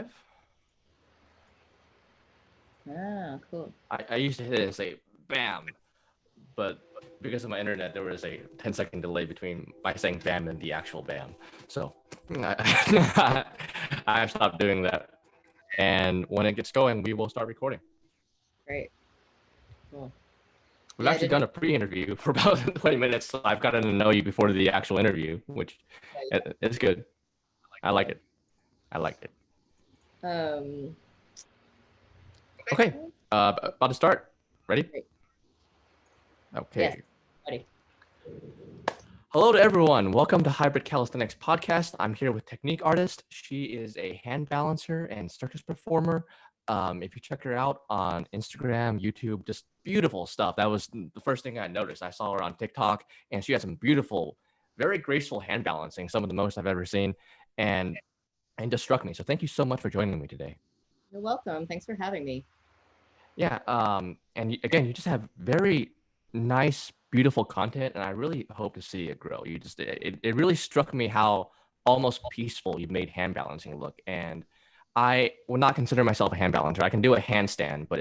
live. Ah, cool. I used to hit it and say bam, but because of my internet, there was a 10-second delay between my saying bam and the actual bam. So I, I've stopped doing that. And when it gets going, we will start recording. Great. Cool. We've Yeah, I actually didn't. done a pre-interview for about 20 minutes. So I've gotten to know you before the actual interview, which is good. I like it. I like it. Um, Okay, about to start. Ready? Great. Okay. Yes. Ready. Hello to everyone. Welcome to Hybrid Calisthenics Podcast. I'm here with technique artist. She is a hand balancer and circus performer. If you check her out on Instagram, YouTube, just beautiful stuff. That was the first thing I noticed. I saw her on TikTok, and she had some beautiful, very graceful hand balancing, some of the most I've ever seen, and just struck me. So thank you so much for joining me today. You're welcome. Thanks for having me. Yeah. And again, you just have very nice, beautiful content, and I really hope to see it grow. It really struck me how almost peaceful you made hand balancing look. And I would not consider myself a hand balancer. I can do a handstand, but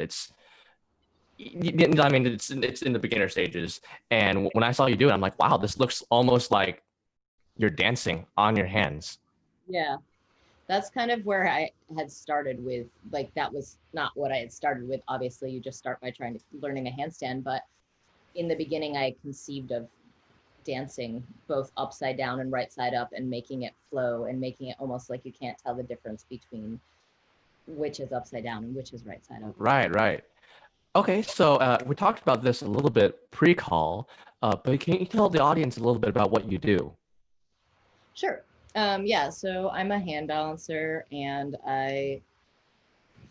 I mean, it's in the beginner stages. And when I saw you do it, I'm like, wow, this looks almost like you're dancing on your hands. Yeah, that's kind of where I had started with, like, that was not what I had started with. Obviously, you just start by learning a handstand, but in the beginning, I conceived of dancing both upside down and right side up and making it flow and making it almost like you can't tell the difference between which is upside down and which is right side up. Right, right. Okay, so we talked about this a little bit pre-call, but can you tell the audience a little bit about what you do? Sure. Yeah, so I'm a hand balancer, and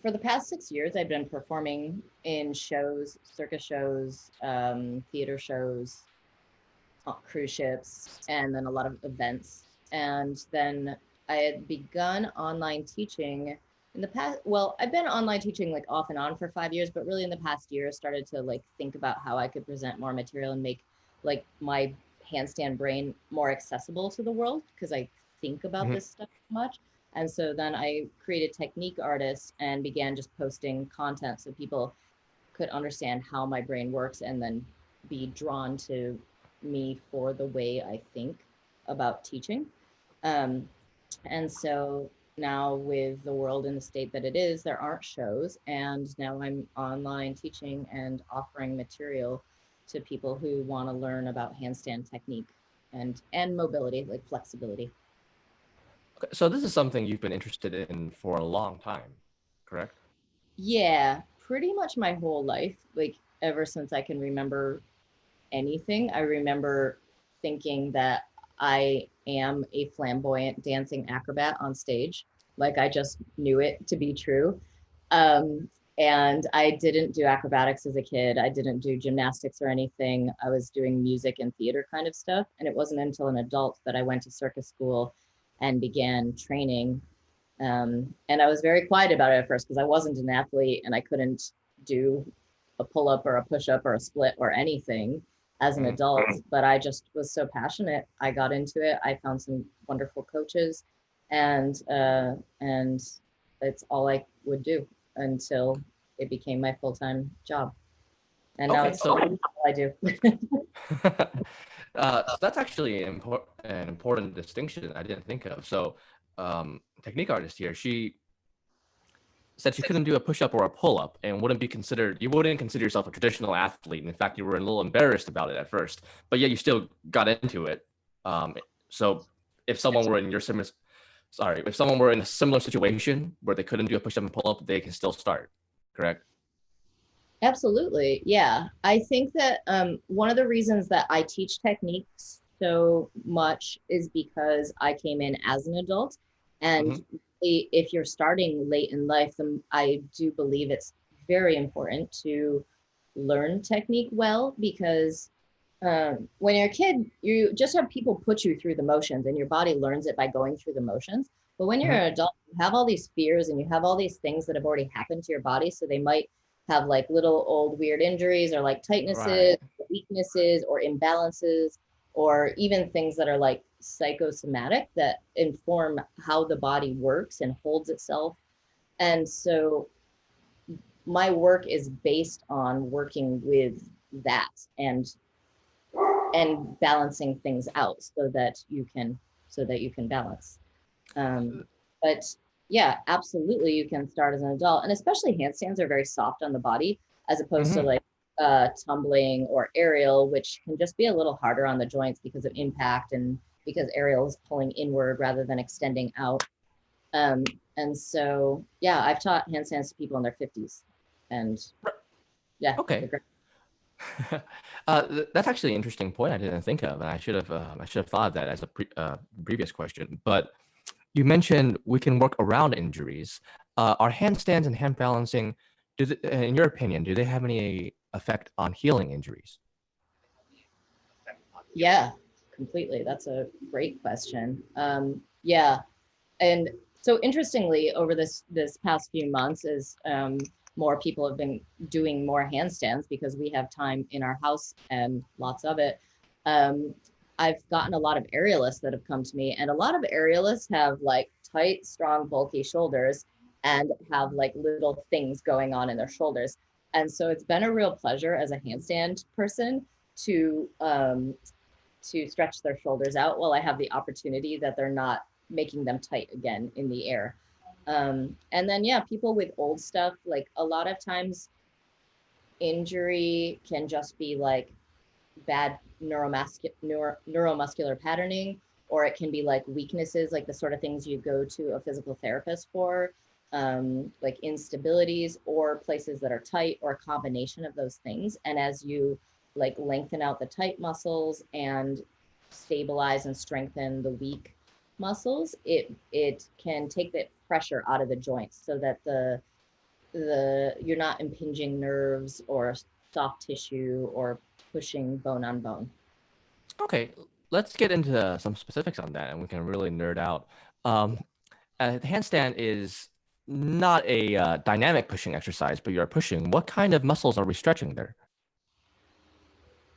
for the past 6 years, I've been performing in shows, circus shows, theater shows, cruise ships, and then a lot of events. And then I had begun online teaching in the past. Well, I've been online teaching like off and on for 5 years, but really in the past year, I started to like think about how I could present more material and make like my handstand brain more accessible to the world, because I think about Mhm. this stuff so much. And so then I created Technique Artist and began just posting content so people could understand how my brain works and then be drawn to me for the way I think about teaching. Um, and so now, with the world in the state that it is, there aren't shows. And now I'm online teaching and offering material to people who want to learn about handstand technique and mobility, like flexibility. Okay, so this is something you've been interested in for a long time, correct? Yeah, pretty much my whole life, like ever since I can remember anything. I remember thinking that I am a flamboyant dancing acrobat on stage. Like I just knew it to be true. Um, and I didn't do acrobatics as a kid. I didn't do gymnastics or anything. I was doing music and theater kind of stuff. And it wasn't until an adult that I went to circus school and began training. And I was very quiet about it at first because I wasn't an athlete and I couldn't do a pull up or a push up or a split or anything as an Mhm. adult. But I just was so passionate. I got into it. I found some wonderful coaches, and it's all I would do until it became my full time job. And now Okay, it's so all I do. so that's actually an important distinction I didn't think of. So, technique artist here, she said she couldn't do a push-up or a pull-up and you wouldn't consider yourself a traditional athlete. In fact, you were a little embarrassed about it at first, but yet you still got into it. Um, so if someone were in your similar, if someone were in a similar situation where they couldn't do a push-up and pull-up, they can still start, correct? Absolutely. Yeah. I think that one of the reasons that I teach techniques so much is because I came in as an adult. And Mm-hmm. if you're starting late in life, then I do believe it's very important to learn technique well, because when you're a kid, you just have people put you through the motions and your body learns it by going through the motions. But when you're Mm-hmm. an adult, you have all these fears and you have all these things that have already happened to your body. So they might have like little old weird injuries or like tightnesses, Right. weaknesses, or imbalances, or even things that are like psychosomatic that inform how the body works and holds itself And so my work is based on working with that and balancing things out so that you can balance. But yeah, absolutely, you can start as an adult, and especially handstands are very soft on the body as opposed to Mm-hmm. like tumbling or aerial, which can just be a little harder on the joints because of impact and because aerial is pulling inward rather than extending out. Um, and so, yeah, I've taught handstands to people in their 50s, and yeah, they're Okay. great. That's actually an interesting point I didn't think of, and I should have thought of that as a previous question. But you mentioned we can work around injuries. Are handstands and hand balancing, in your opinion, do they have any effect on healing injuries? Yeah, completely. That's a great question. Yeah, and so interestingly, over this past few months, is more people have been doing more handstands because we have time in our house and lots of it. Um, I've gotten a lot of aerialists that have come to me, and a lot of aerialists have like tight, strong, bulky shoulders and have like little things going on in their shoulders. And so it's been a real pleasure as a handstand person to stretch their shoulders out while I have the opportunity that they're not making them tight again in the air. And then, yeah, people with old stuff, like a lot of times injury can just be like bad neuromuscular patterning, or it can be like weaknesses, like the sort of things you go to a physical therapist for, like instabilities or places that are tight, or a combination of those things. And as you like lengthen out the tight muscles and stabilize and strengthen the weak muscles, it can take the pressure out of the joints so that the you're not impinging nerves or soft tissue or pushing bone on bone. Okay, let's get into some specifics on that, and we can really nerd out. Um, the handstand is not a dynamic pushing exercise, but you're pushing. What kind of muscles are we stretching there?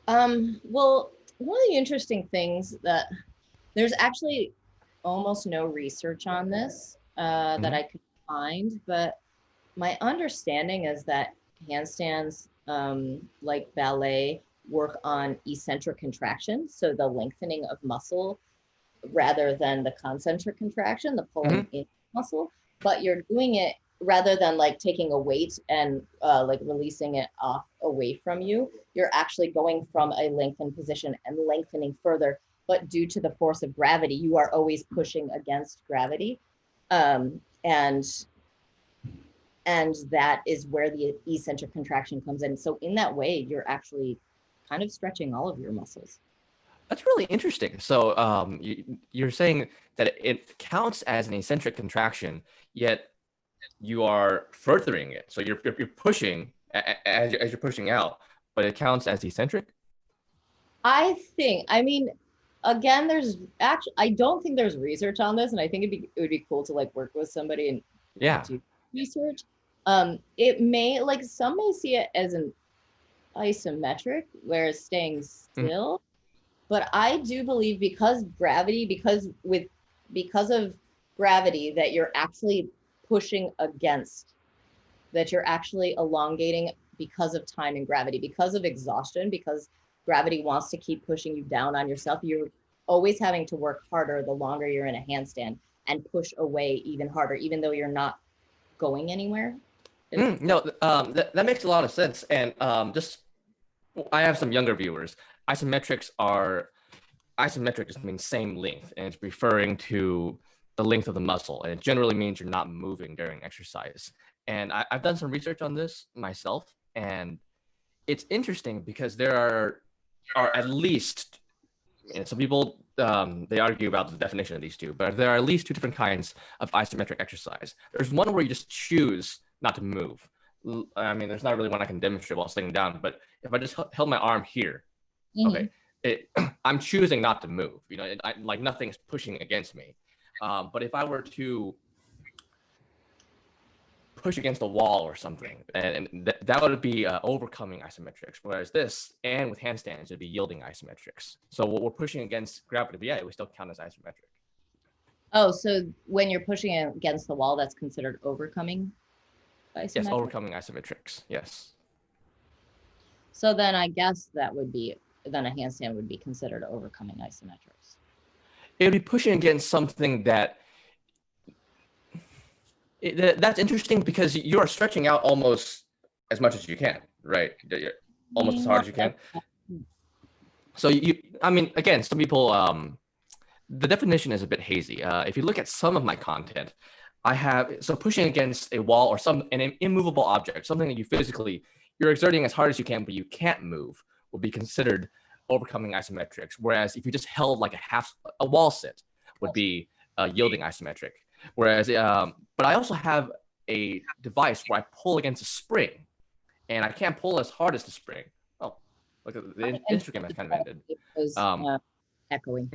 Well, one of the interesting things that there's actually almost no research on this that Mm-hmm. I could find, but my understanding is that handstands, like ballet, work on eccentric contraction, so the lengthening of muscle rather than the concentric contraction, the pulling Mm-hmm. in muscle, but you're doing it rather than like taking a weight and like releasing it off away from you. You're actually going from a lengthened position and lengthening further, but due to the force of gravity, you are always pushing against gravity. Um, and and that is where the eccentric contraction comes in. So in that way, you're actually kind of stretching all of your muscles. That's really interesting. So, you're saying that it counts as an eccentric contraction, yet you are furthering it. So you're pushing as you're pushing out, but it counts as eccentric. I mean, again, there's actually, I don't think there's research on this, and I think it would be cool to like work with somebody and Yeah. do research. It may, like, some may see it as an isometric, where staying Mm, still, but I do believe because gravity, because of gravity, that you're actually pushing against, that you're actually elongating because of time and gravity, because of exhaustion, because gravity wants to keep pushing you down on yourself. You're always having to work harder the longer you're in a handstand and push away even harder, even though you're not going anywhere. no, that makes a lot of sense. And just I have some younger viewers. Isometrics are isometric just means same length, and it's referring to the length of the muscle, and it generally means you're not moving during exercise. And I've done some research on this myself, and it's interesting because there are at least, and some people they argue about the definition of these two, but there are at least two different kinds of isometric exercise. There's one where you just choose not to move. I mean, there's not really one I can demonstrate while sitting down, but if I just held my arm here, okay, Mhm. I'm choosing not to move. Like nothing's pushing against me. But if I were to push against a wall or something, and that would be overcoming isometrics. Whereas this, and with handstands, it'd be yielding isometrics. So what we're pushing against gravity, but yeah, it would still count as isometric. Oh, so when you're pushing it against the wall, that's considered overcoming Yes, isometric? overcoming isometrics. Yes. So then I guess then a handstand would be considered overcoming isometrics. It would be pushing against something that's interesting because you are stretching out almost as much as you can, right? Almost as hard as you can. So I mean, again, some people, the definition is a bit hazy. If you look at some of my content, so pushing against a wall or an immovable object, something that you're exerting as hard as you can, but you can't move, will be considered overcoming isometrics. Whereas if you just held like a wall sit would be yielding isometric. Whereas, but I also have a device where I pull against a spring, and I can't pull as hard as the spring. Oh, look, the Instagram has kind of ended. It was Um, echoing.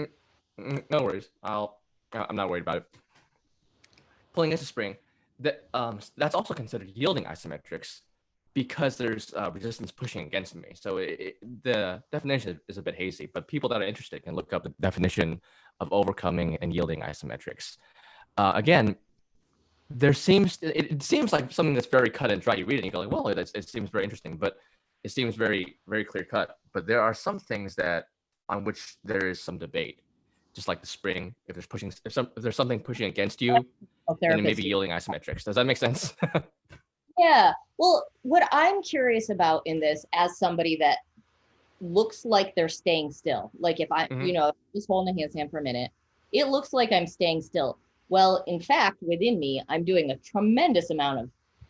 no worries. I'm not worried about it. Pulling against a spring, that's also considered yielding isometrics because there's resistance pushing against me. So the definition is a bit hazy, but people that are interested can look up the definition of overcoming and yielding isometrics. Again, it seems like something that's very cut and dry. You read it and you go like, well, it seems very interesting, but it seems very, very clear cut. But there are some things on which there is some debate, just like the spring. If there's something pushing against you, then it may be yielding isometrics. Does that make sense? Yeah. Well, what I'm curious about in this, as somebody that looks like they're staying still, like if I, just holding a handstand for a minute, it looks like I'm staying still. Well, in fact, within me, I'm doing a tremendous amount of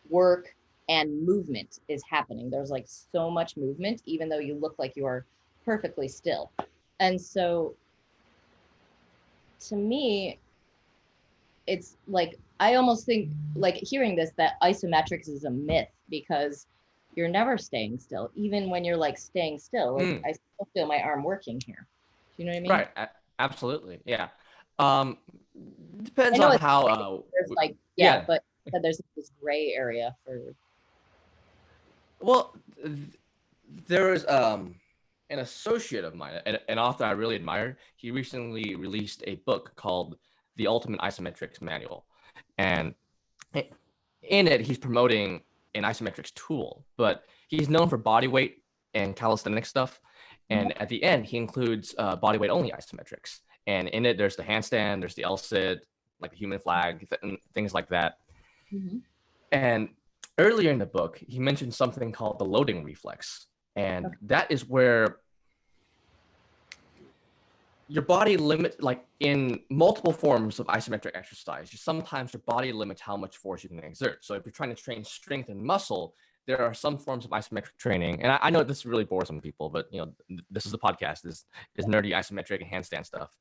work and movement is happening. There's like so much movement, even though you look like you are perfectly still. And so to me, it's like, I almost think like hearing this, that isometrics is a myth because you're never staying still. Even when you're like staying still, like I still feel my arm working here. Do you know what I mean? Right. Absolutely. Yeah. Depends on how. There's like, but there's this gray area for. Well, there is an associate of mine, an author I really admire. He recently released a book called The Ultimate Isometrics Manual. And in it, he's promoting an isometrics tool, but he's known for body weight and calisthenic stuff. And at the end, he includes body weight only isometrics. And in it, there's the handstand, there's the L-sit, like the human flag, things like that. And earlier in the book, he mentioned something called the loading reflex. And that is where your body limits, like in multiple forms of isometric exercise, sometimes your body limits how much force you can exert. So if you're trying to train strength and muscle, there are some forms of isometric training. And I know this really bores some people, but this is a podcast. This is nerdy isometric and handstand stuff.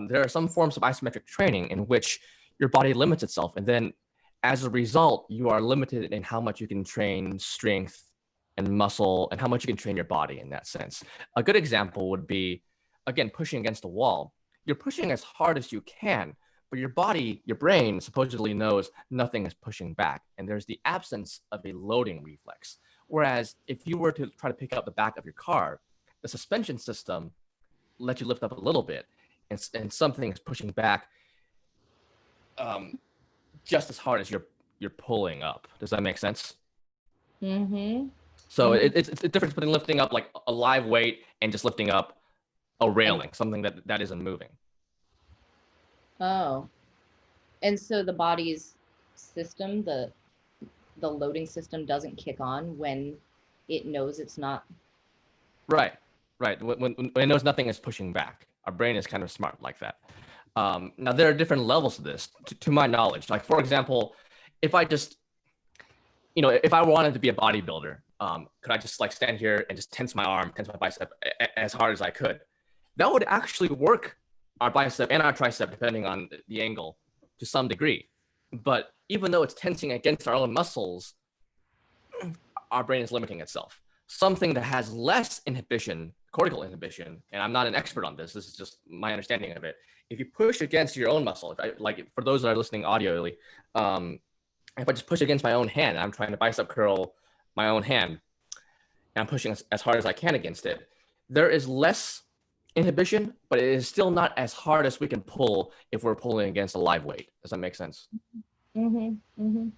There are some forms of isometric training in which your body limits itself. And then as a result, you are limited in how much you can train strength and muscle and how much you can train your body in that sense. A good example would be, again, pushing against a wall. You're pushing as hard as you can, but your brain supposedly knows nothing is pushing back. And there's the absence of a loading reflex. Whereas if you were to try to pick up the back of your car, the suspension system lets you lift up a little bit and something is pushing back just as hard as you're pulling up. Does that make sense? So it's a difference between lifting up like a live weight and just lifting up a railing, something that isn't moving. Oh, and so the body's system, the loading system doesn't kick on when it knows it's not. Right. When it knows nothing is pushing back. Our brain is kind of smart like that. Now there are different levels to this, to my knowledge. Like for example, if I just, if I wanted to be a bodybuilder, could I just like stand here and just tense my arm, tense my bicep as hard as I could? That would actually work our bicep and our tricep, depending on the angle, to some degree. But even though it's tensing against our own muscles, our brain is limiting itself. Something that has less inhibition, cortical inhibition, and I'm not an expert on this, this is just my understanding of it. If you push against your own muscle, like for those that are listening audioly, if I just push against my own hand, I'm trying to bicep curl my own hand, and I'm pushing as hard as I can against it, there is less inhibition, but it is still not as hard as we can pull if we're pulling against a live weight. Does that make sense? Mm-hmm. Mm-hmm.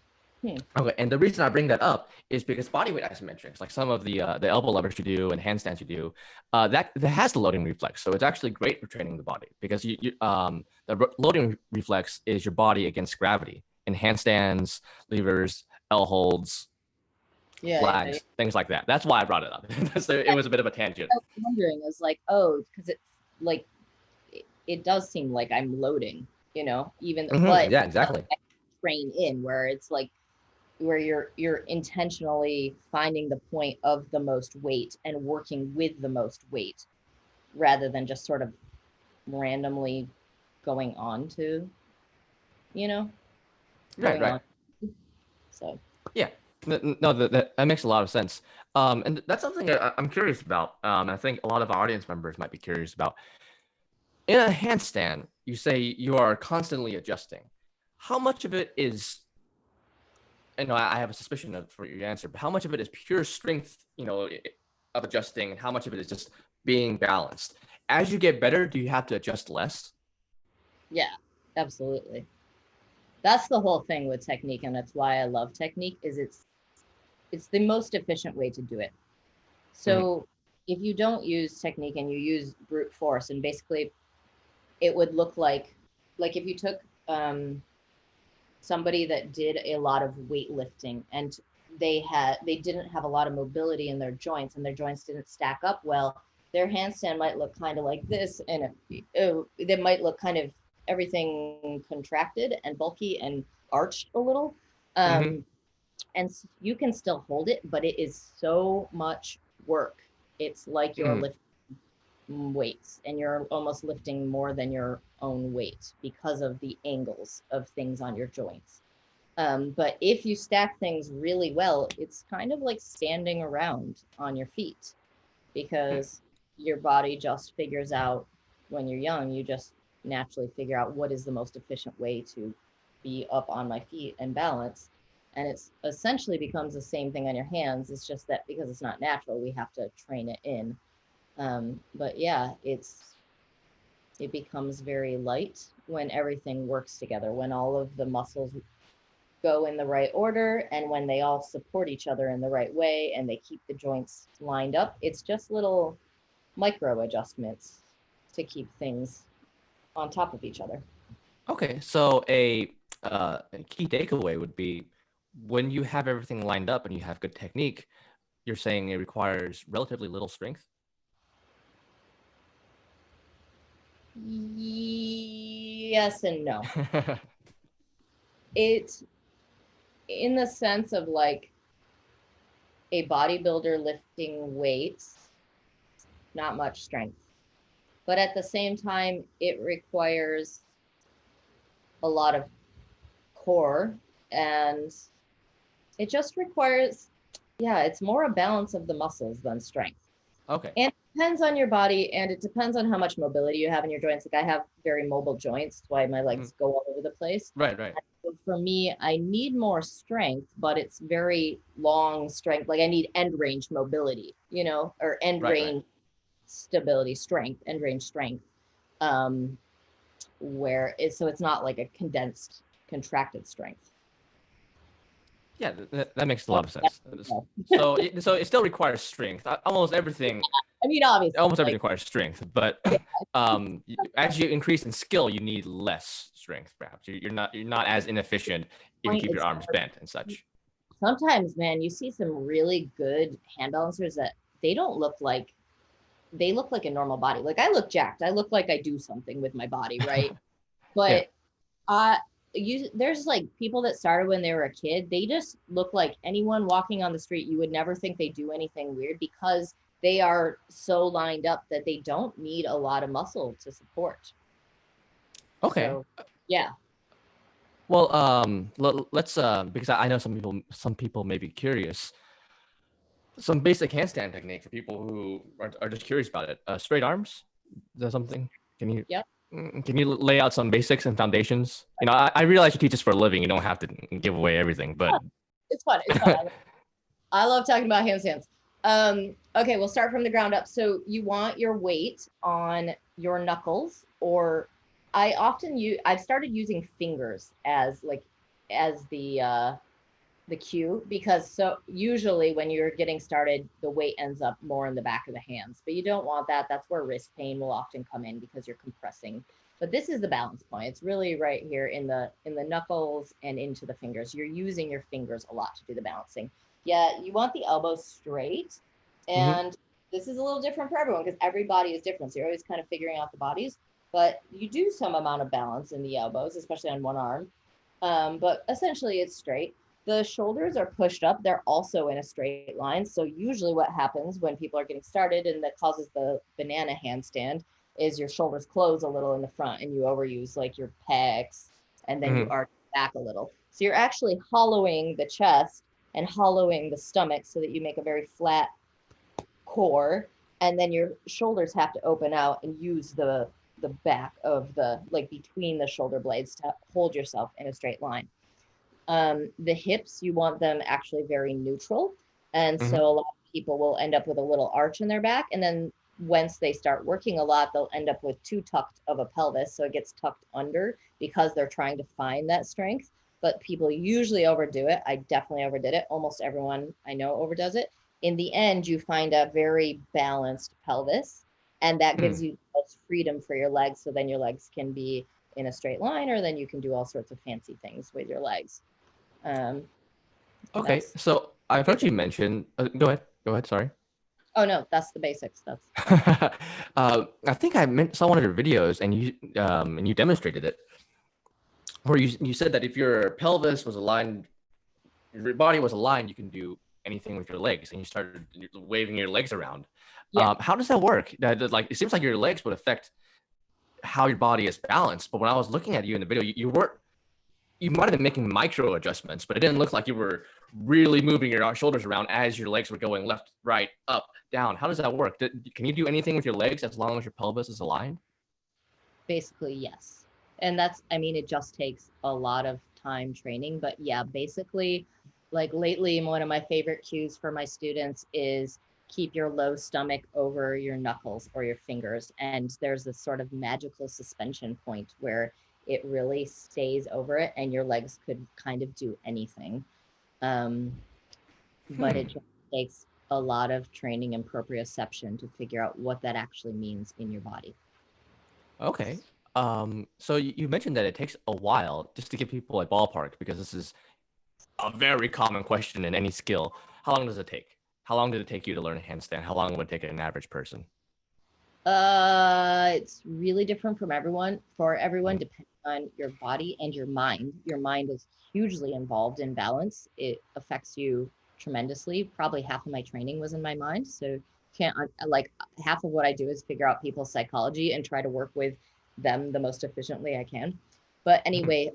Okay, and the reason I bring that up is because bodyweight isometrics, like some of the elbow levers you do and handstands you do, that has the loading reflex. So it's actually great for training the body because the loading reflex is your body against gravity in handstands, levers, L holds, Yeah. flags, things like that. That's why I brought it up. So it was a bit of a tangent. I was wondering, is like, oh, because it's like it does seem like I'm loading, even but Yeah, exactly. I train in where it's like where you're intentionally finding the point of the most weight and working with the most weight rather than just sort of randomly going on to, Right, going right. on. So Yeah. No, that makes a lot of sense. And that's something I'm curious about. I think a lot of our audience members might be curious about. In a handstand, you say you are constantly adjusting. How much of it is, I have a suspicion for your answer, but how much of it is pure strength, of adjusting, and how much of it is just being balanced? As you get better, do you have to adjust less? yeah, absolutely. That's the whole thing with technique, and that's why I love technique. Is it's the most efficient way to do it. Mhm. So if you don't use technique and you use brute force, and basically it would look like if you took somebody that did a lot of weightlifting and they didn't have a lot of mobility in their joints and their joints didn't stack up well, their handstand might look kind of like this, and they might look kind of everything contracted and bulky and arched a little. Mhm. um, and you can still hold it, but it is so much work. It's like you're Mhm. lifting weights and you're almost lifting more than your own weight because of the angles of things on your joints. But if you stack things really well, it's kind of like standing around on your feet because your body just figures out when you're young, you just naturally figure out what is the most efficient way to be up on my feet and balance. And it's essentially becomes the same thing on your hands. It's just that because it's not natural, we have to train it in. But yeah, it becomes very light when everything works together, when all of the muscles go in the right order and when they all support each other in the right way and they keep the joints lined up. It's just little micro adjustments to keep things on top of each other. Okay, so a key takeaway would be when you have everything lined up and you have good technique, you're saying it requires relatively little strength. Yes and no. It, in the sense of like a bodybuilder lifting weights, not much strength. But at the same time, it requires a lot of core, and it just requires, yeah, it's more a balance of the muscles than strength. Okay. And it depends on your body, and it depends on how much mobility you have in your joints. Like I have very mobile joints, that's why my Mhm. legs go all over the place. Right, right. So for me, I need more strength, but it's very long strength. Like I need end range mobility, or end Right, right. range stability, strength, end range strength. Um, where it's so it's not like a condensed, contracted strength. Yeah, that makes a Oh, lot of sense. So it still requires strength. I mean, obviously, Almost everything like requires strength, but yeah, as you increase in skill, you need less strength. Perhaps you're not as inefficient if you point keep your is arms bent and such. sometimes, man, you see some really good hand balancers that they don't look like they look like a normal body. Like I look jacked. I look like I do something with my body, right? Yeah. But there's like people that started when they were a kid. They just look like anyone walking on the street. You would never think they do anything weird because they are so lined up that they don't need a lot of muscle to support. Okay. So yeah. Well, let's because I know some people may be curious. Some basic handstand technique for people who are just curious about it. Straight arms. Is that something? Can you Yep. can you lay out some basics and foundations? I realize you teach this for a living. You don't have to give away everything, but It's fun. It's fun. I love talking about handstands. Okay, we'll start from the ground up. So you want your weight on your knuckles, or I've started using fingers as like as the cue, because so usually when you're getting started, the weight ends up more in the back of the hands, but you don't want that. That's where wrist pain will often come in because you're compressing. But this is the balance point. It's really right here in the knuckles and into the fingers. You're using your fingers a lot to do the balancing. Yeah, you want the elbows straight. Mm-hmm. And this is a little different for everyone because every body is different. So you're always kind of figuring out the bodies, but you do some amount of balance in the elbows, especially on one arm. But essentially it's straight. The shoulders are pushed up. They're also in a straight line. So usually what happens when people are getting started, and that causes the banana handstand, is your shoulders close a little in the front and you overuse like your pecs, and then you Mm-hmm. arch back a little. So you're actually hollowing the chest and hollowing the stomach so that you make a very flat core, and then your shoulders have to open out and use the back of the, like between the shoulder blades, to hold yourself in a straight line. The hips, you want them actually very neutral. And so Mm-hmm. a lot of people will end up with a little arch in their back. And then once they start working a lot, they'll end up with too tucked of a pelvis. So it gets tucked under because they're trying to find that strength. But people usually overdo it. I definitely overdid it. Almost everyone I know overdoes it. In the end, you find a very balanced pelvis, and that gives Mm. you the most freedom for your legs. So then your legs can be in a straight line, or then you can do all sorts of fancy things with your legs. Um, and Okay, that's so I've heard basic. you mention. Go ahead. Go ahead. Sorry. Oh no, that's the basics. That's I think saw one of your videos, and you demonstrated it, where you said that if your pelvis was aligned, your body was aligned, you can do anything with your legs, and you started waving your legs around. yeah. How does that work? Like it seems like your legs would affect how your body is balanced, but when I was looking at you in the video, you weren't. You might have been making micro adjustments, but it didn't look like you were really moving your shoulders around as your legs were going left, right, up, down. How does that work? Can you do anything with your legs as long as your pelvis is aligned? Basically, yes. And that's, I mean, it just takes a lot of time training. But yeah, basically, like lately, one of my favorite cues for my students is keep your low stomach over your knuckles or your fingers. And there's this sort of magical suspension point where it really stays over it and your legs could kind of do anything. Um, but it Hmm. just takes a lot of training and proprioception to figure out what that actually means in your body. Okay. So you mentioned that it takes a while just to give people a ballpark because this is a very common question in any skill. How long does it take? How long did it take you to learn a handstand? How long would it take an average person? It's really different from everyone. For everyone, Mhm. depending on your body and your mind. Your mind is hugely involved in balance. It affects you tremendously. Probably half of my training was in my mind. So can't like half of what I do is figure out people's psychology and try to work with them the most efficiently I can. But Mhm. anyway,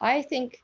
I think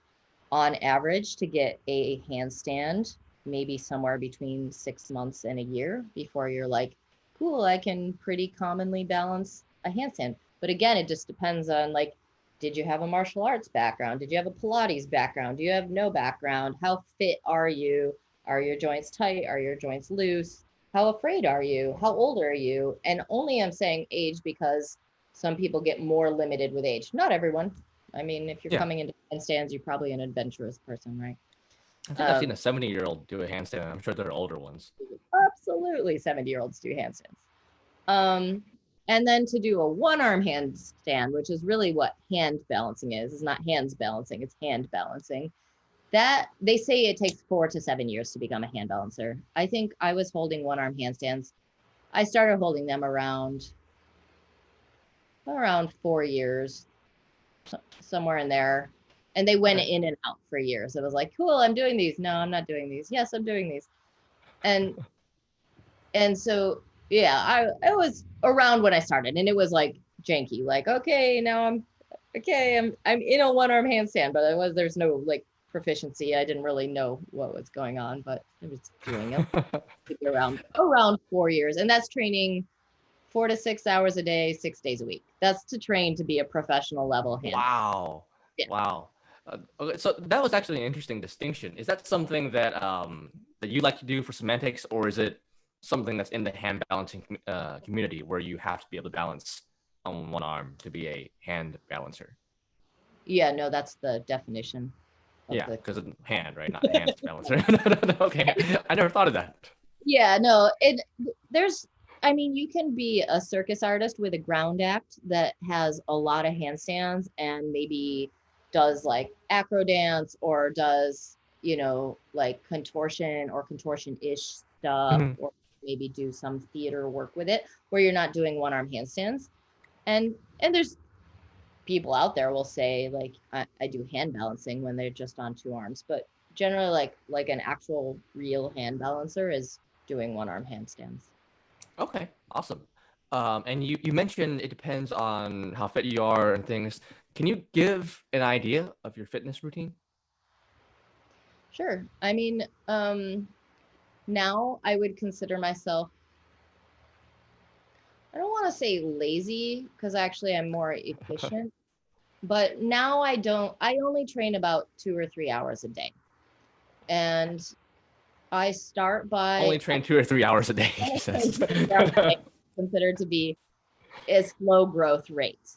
on average to get a handstand, maybe somewhere between 6 months and a year before you're like, cool, I can pretty commonly balance a handstand. But again, it just depends on like, did you have a martial arts background? Did you have a Pilates background? Do you have no background? How fit are you? Are your joints tight? Are your joints loose? How afraid are you? How old are you? And only I'm saying age because some people get more limited with age. Not everyone. I mean, if you're Yeah, coming into handstands, you're probably an adventurous person, right? I think I've seen Um, a 70-year-old do a handstand. I'm sure there are older ones. Absolutely, 70-year-olds do handstands. Um, and then to do a one arm handstand, which is really what hand balancing is not hands balancing, it's hand balancing. That they say it takes 4 to 7 years to become a hand balancer. I think I was holding one arm handstands. I started holding them around 4 years, somewhere in there. And they went Okay. in and out for years. It was like, cool, I'm doing these. No, I'm not doing these. Yes, I'm doing these. And so yeah, I was around when I started, and it was like janky. Like, okay, now I'm okay. I'm in a one arm handstand, but there's no like proficiency. I didn't really know what was going on, but I was doing it around 4 years, and that's training 4 to 6 hours a day, 6 days a week. That's to train to be a professional level hand balance. Wow. Yeah. Wow. Okay, so that was actually an interesting distinction. Is that something that that you like to do for semantics, or is it something that's in the hand balancing community where you have to be able to balance on one arm to be a hand balancer. Yeah, no, that's the definition of Yeah, the. because of hand, right? Not hand balancer. Okay, I never thought of that. Yeah, no, there's, I mean, you can be a circus artist with a ground act that has a lot of handstands and maybe does like acro dance or does, like contortion or contortion-ish stuff, Mhm. or maybe do some theater work with it where you're not doing one-arm handstands. And there's people out there will say like I do hand balancing when they're just on two arms, but generally like an actual real hand balancer is doing one arm handstands. Okay, awesome. And you mentioned it depends on how fit you are and things. Can you give an idea of your fitness routine? Sure. I mean, now I would consider myself, I don't want to say lazy because actually I'm more efficient, but now I only train about 2 or 3 hours a day. And I start by, Only train 2 or 3 hours a day, I he only train says. 2 or 3 hours a day, considered to be a slow growth rate.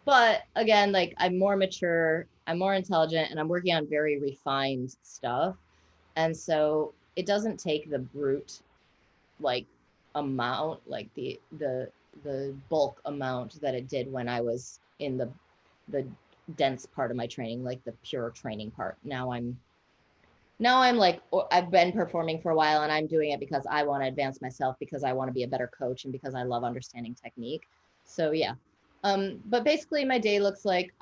But again, like I'm more mature, I'm more intelligent, and I'm working on very refined stuff. And so it doesn't take the brute like amount, like the bulk amount that it did when I was in the dense part of my training, like the pure training part. Now I'm like, I've been performing for a while and I'm doing it because I want to advance myself, because I want to be a better coach, and because I love understanding technique. So yeah. But basically my day looks like,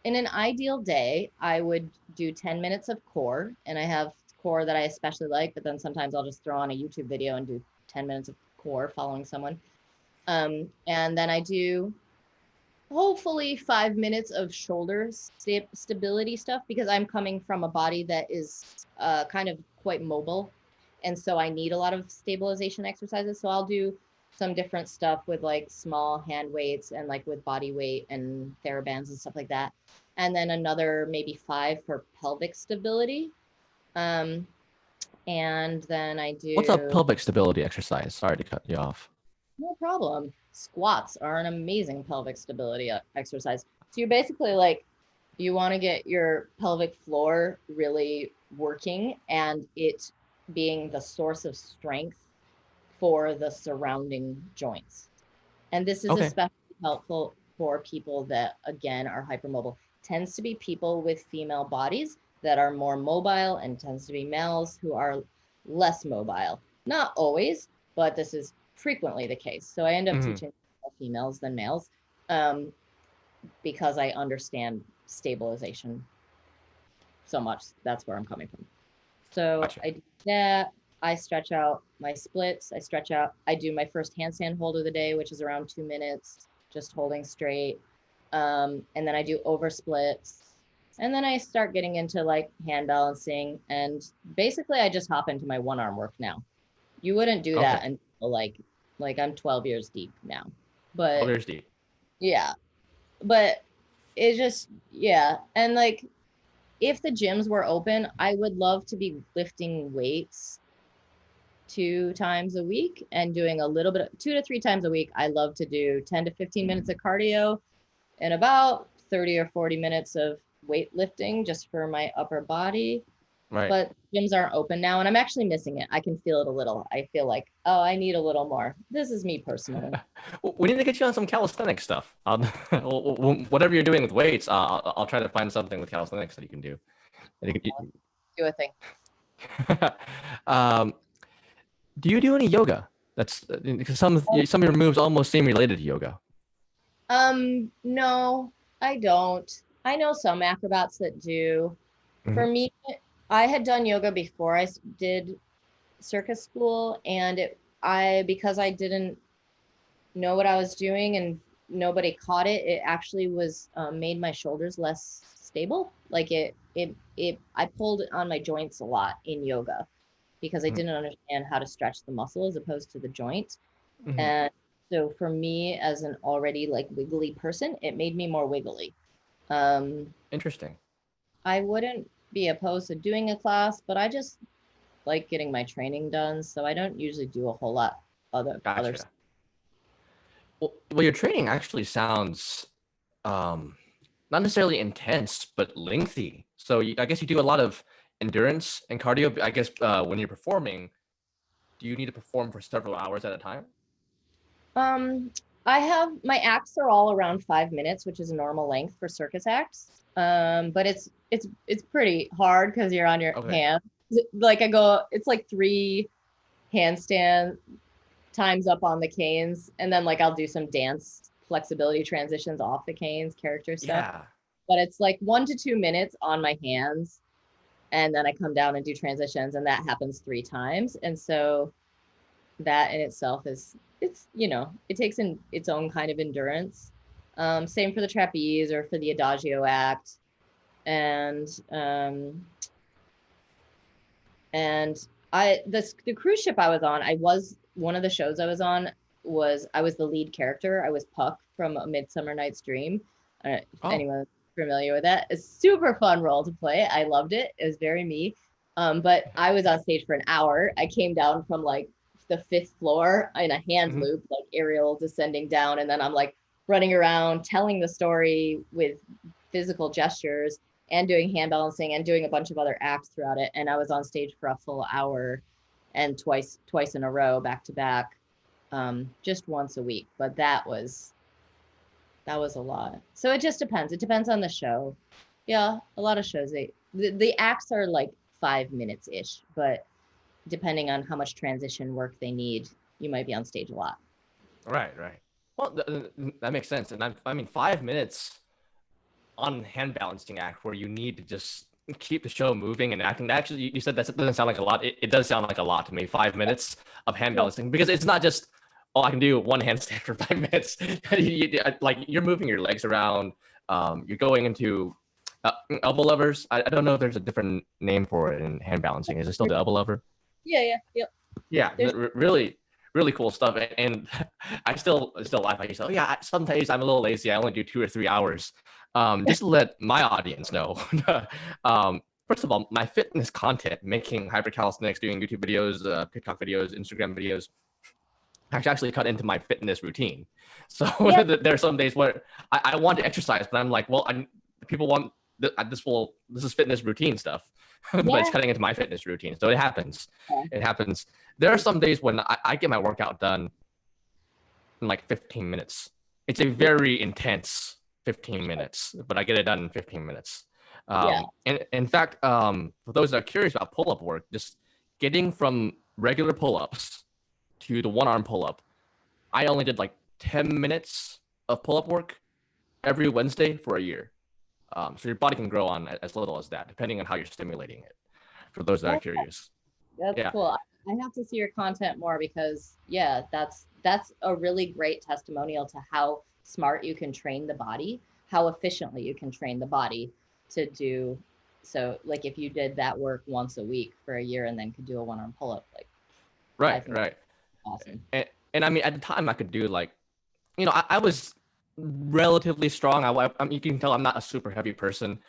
in an ideal day, I would do 10 minutes of core, and I have core that I especially like, but then sometimes I'll just throw on a YouTube video and do 10 minutes of core following someone. And then I do hopefully 5 minutes of shoulder stability stuff, because I'm coming from a body that is kind of quite mobile. And so I need a lot of stabilization exercises. So I'll do some different stuff with like small hand weights and like with body weight and TheraBands and stuff like that. And then another maybe 5 for pelvic stability. Um, and then I What's a do, pelvic stability exercise? Sorry to cut you off. no problem. Squats are an amazing pelvic stability exercise. So you're basically like, you want to get your pelvic floor really working and it being the source of strength for the surrounding joints. And this is Okay. especially helpful for people that, again, are hypermobile. Tends to be people with female bodies that are more mobile, and tends to be males who are less mobile. Not always, but this is frequently the case. So I end up Hmm. teaching more females than males, um, because I understand stabilization so much. That's where I'm coming from. So Gotcha. I do that. I stretch out my splits. I stretch out. I do my first handstand hold of the day, which is around 2 minutes, just holding straight. And then I do over splits. And then I start getting into like hand balancing. And basically, I just hop into my one arm work now. You wouldn't do that Okay. until like I'm 12 years deep now. 12 But years deep. yeah, but it just, yeah. And like, if the gyms were open, I would love to be lifting weights 2 times a week and doing a little bit of 2 to 3 times a week. I love to do 10 to 15 minutes of cardio and about 30 or 40 minutes of weightlifting just for my upper body. Right. But gyms aren't open now and I'm actually missing it. I can feel it a little. I feel like, oh, I need a little more. This is me personally. We need to get you on some calisthenics stuff. Whatever you're doing with weights, I'll try to find something with calisthenics that you can do. Do a thing. um, do you do any yoga? That's because some of your moves almost seem related to yoga. No, I don't. I know some acrobats that do. For Hmm. me, I had done yoga before I did circus school, and because I didn't know what I was doing and nobody caught it, it actually was made my shoulders less stable. Like I pulled on my joints a lot in yoga because I didn't understand how to stretch the muscle as opposed to the joint. Hmm. And so for me, as an already like wiggly person, it made me more wiggly. Um, Interesting. I wouldn't be opposed to doing a class, but I just like getting my training done, so I don't usually do a whole lot other Gotcha. Well, your training actually sounds um, not necessarily intense, but lengthy. So I guess you do a lot of endurance and cardio. I guess when you're performing, do you need to perform for several hours at a time? Um, I have my acts are all around 5 minutes, which is a normal length for circus acts. But it's pretty hard because you're on your Okay. hands. Like it's like 3 handstand times up on the canes, and then like I'll do some dance flexibility transitions off the canes, character stuff. Yeah. But it's like 1 to 2 minutes on my hands, and then I come down and do transitions, and that happens 3 times. And so that in itself is it takes in its own kind of endurance. Same for the trapeze or for the adagio act, and and the cruise ship I was on, I was one of the shows I was on was I was the lead character. I was Puck from A Midsummer Night's Dream. If Oh, anyone familiar with that, it's a super fun role to play. I loved it. It was very me. But I was on stage for an hour. I came down from like the 5th floor in a hand mhm. loop, like aerial descending down, and then I'm like running around telling the story with physical gestures and doing hand balancing and doing a bunch of other acts throughout it. And I was on stage for a full hour and twice in a row, back to back, just once a week. But that was a lot. So it just depends. It depends on the show. Yeah, a lot of shows the acts are like 5 minutes ish, but depending on how much transition work they need, you might be on stage a lot. Right, right. Well, that makes sense. And I mean, 5 minutes on hand balancing act where you need to just keep the show moving and acting. Actually, you said that doesn't sound like a lot. It does sound like a lot to me. 5 minutes of hand Yeah. balancing because it's not just oh I can do one handstand for 5 minutes. Like you're moving your legs around. You're going into elbow levers. I don't know if there's a different name for it in hand balancing. Is it still the elbow lever? Yeah. Yeah, There's really, really cool stuff. And I still laugh at yourself. Yeah, sometimes I'm a little lazy. I only do 2 or 3 hours. Just to let my audience know. First of all, my fitness content, making hypercalisthenics, doing YouTube videos, TikTok videos, Instagram videos, actually cut into my fitness routine. So yeah, there are some days where I want to exercise, but I'm like, well, people want this is fitness routine stuff, but it's yeah. cutting into my fitness routine. So it happens. It happens. There are some days when I get my workout done in like 15 minutes. It's a very intense 15 minutes, but I get it done in 15 minutes. Yeah. And in fact, for those that are curious about pull-up work, just getting from regular pull-ups to the one-arm pull-up, I only did like 10 minutes of pull-up work every Wednesday for a year. So your body can grow on as little as that, depending on how you're stimulating it. For those that are That, curious, that's yeah, cool. I have to see your content more because yeah, that's a really great testimonial to how smart you can train the body, how efficiently you can train the body to do so. Like if you did that work once a week for a year and then could do a one arm pull up, like I right, think right. that's awesome. And I mean, at the time, I could do like, I was relatively strong. You can tell I'm not a super heavy person.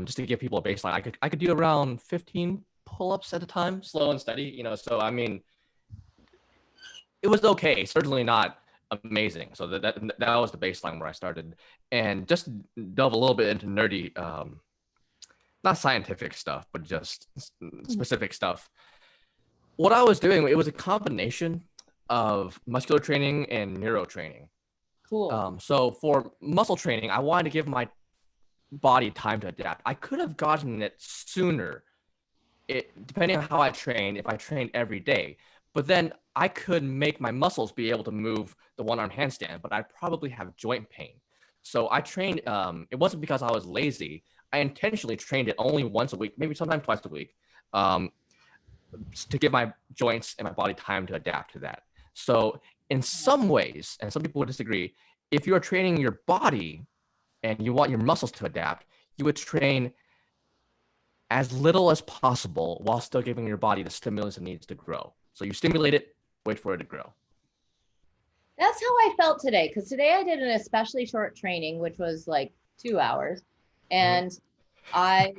Just to give people a baseline, I could do around 15 pull-ups at a time, slow and steady. So I mean, it was okay. Certainly not amazing. So that was the baseline where I started, and just delve a little bit into nerdy, not scientific stuff, but just specific stuff. What I was doing, it was a combination of muscular training and neuro training. Cool. So for muscle training, I wanted to give my body time to adapt. I could have gotten it sooner, depending on how I trained, if I trained every day. But then I could make my muscles be able to move the one arm handstand, but I'd probably have joint pain. So I trained, it wasn't because I was lazy. I intentionally trained it only once a week, maybe sometimes twice a week, um, to give my joints and my body time to adapt to that. So in some ways, and some people would disagree, if you're training your body and you want your muscles to adapt, you would train as little as possible while still giving your body the stimulus it needs to grow. So you stimulate it, wait for it to grow. That's how I felt today because today I did an especially short training, which was like 2 hours, Mhm. and I,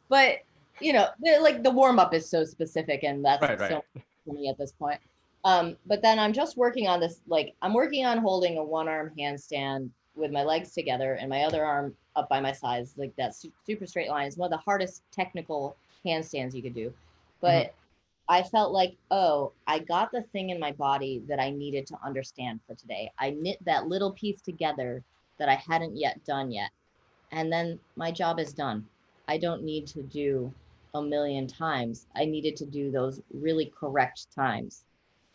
but you know, like the warm up is so specific, and that's Right, right. so for me at this point. But then I'm just working on this. Like I'm working on holding a one arm handstand with my legs together and my other arm up by my sides, like that super straight line is one of the hardest technical handstands you could do. Hmm. But I felt like, oh, I got the thing in my body that I needed to understand for today. I knit that little piece together that I hadn't yet done yet. And then my job is done. I don't need to do a million times. I needed to do those really correct times,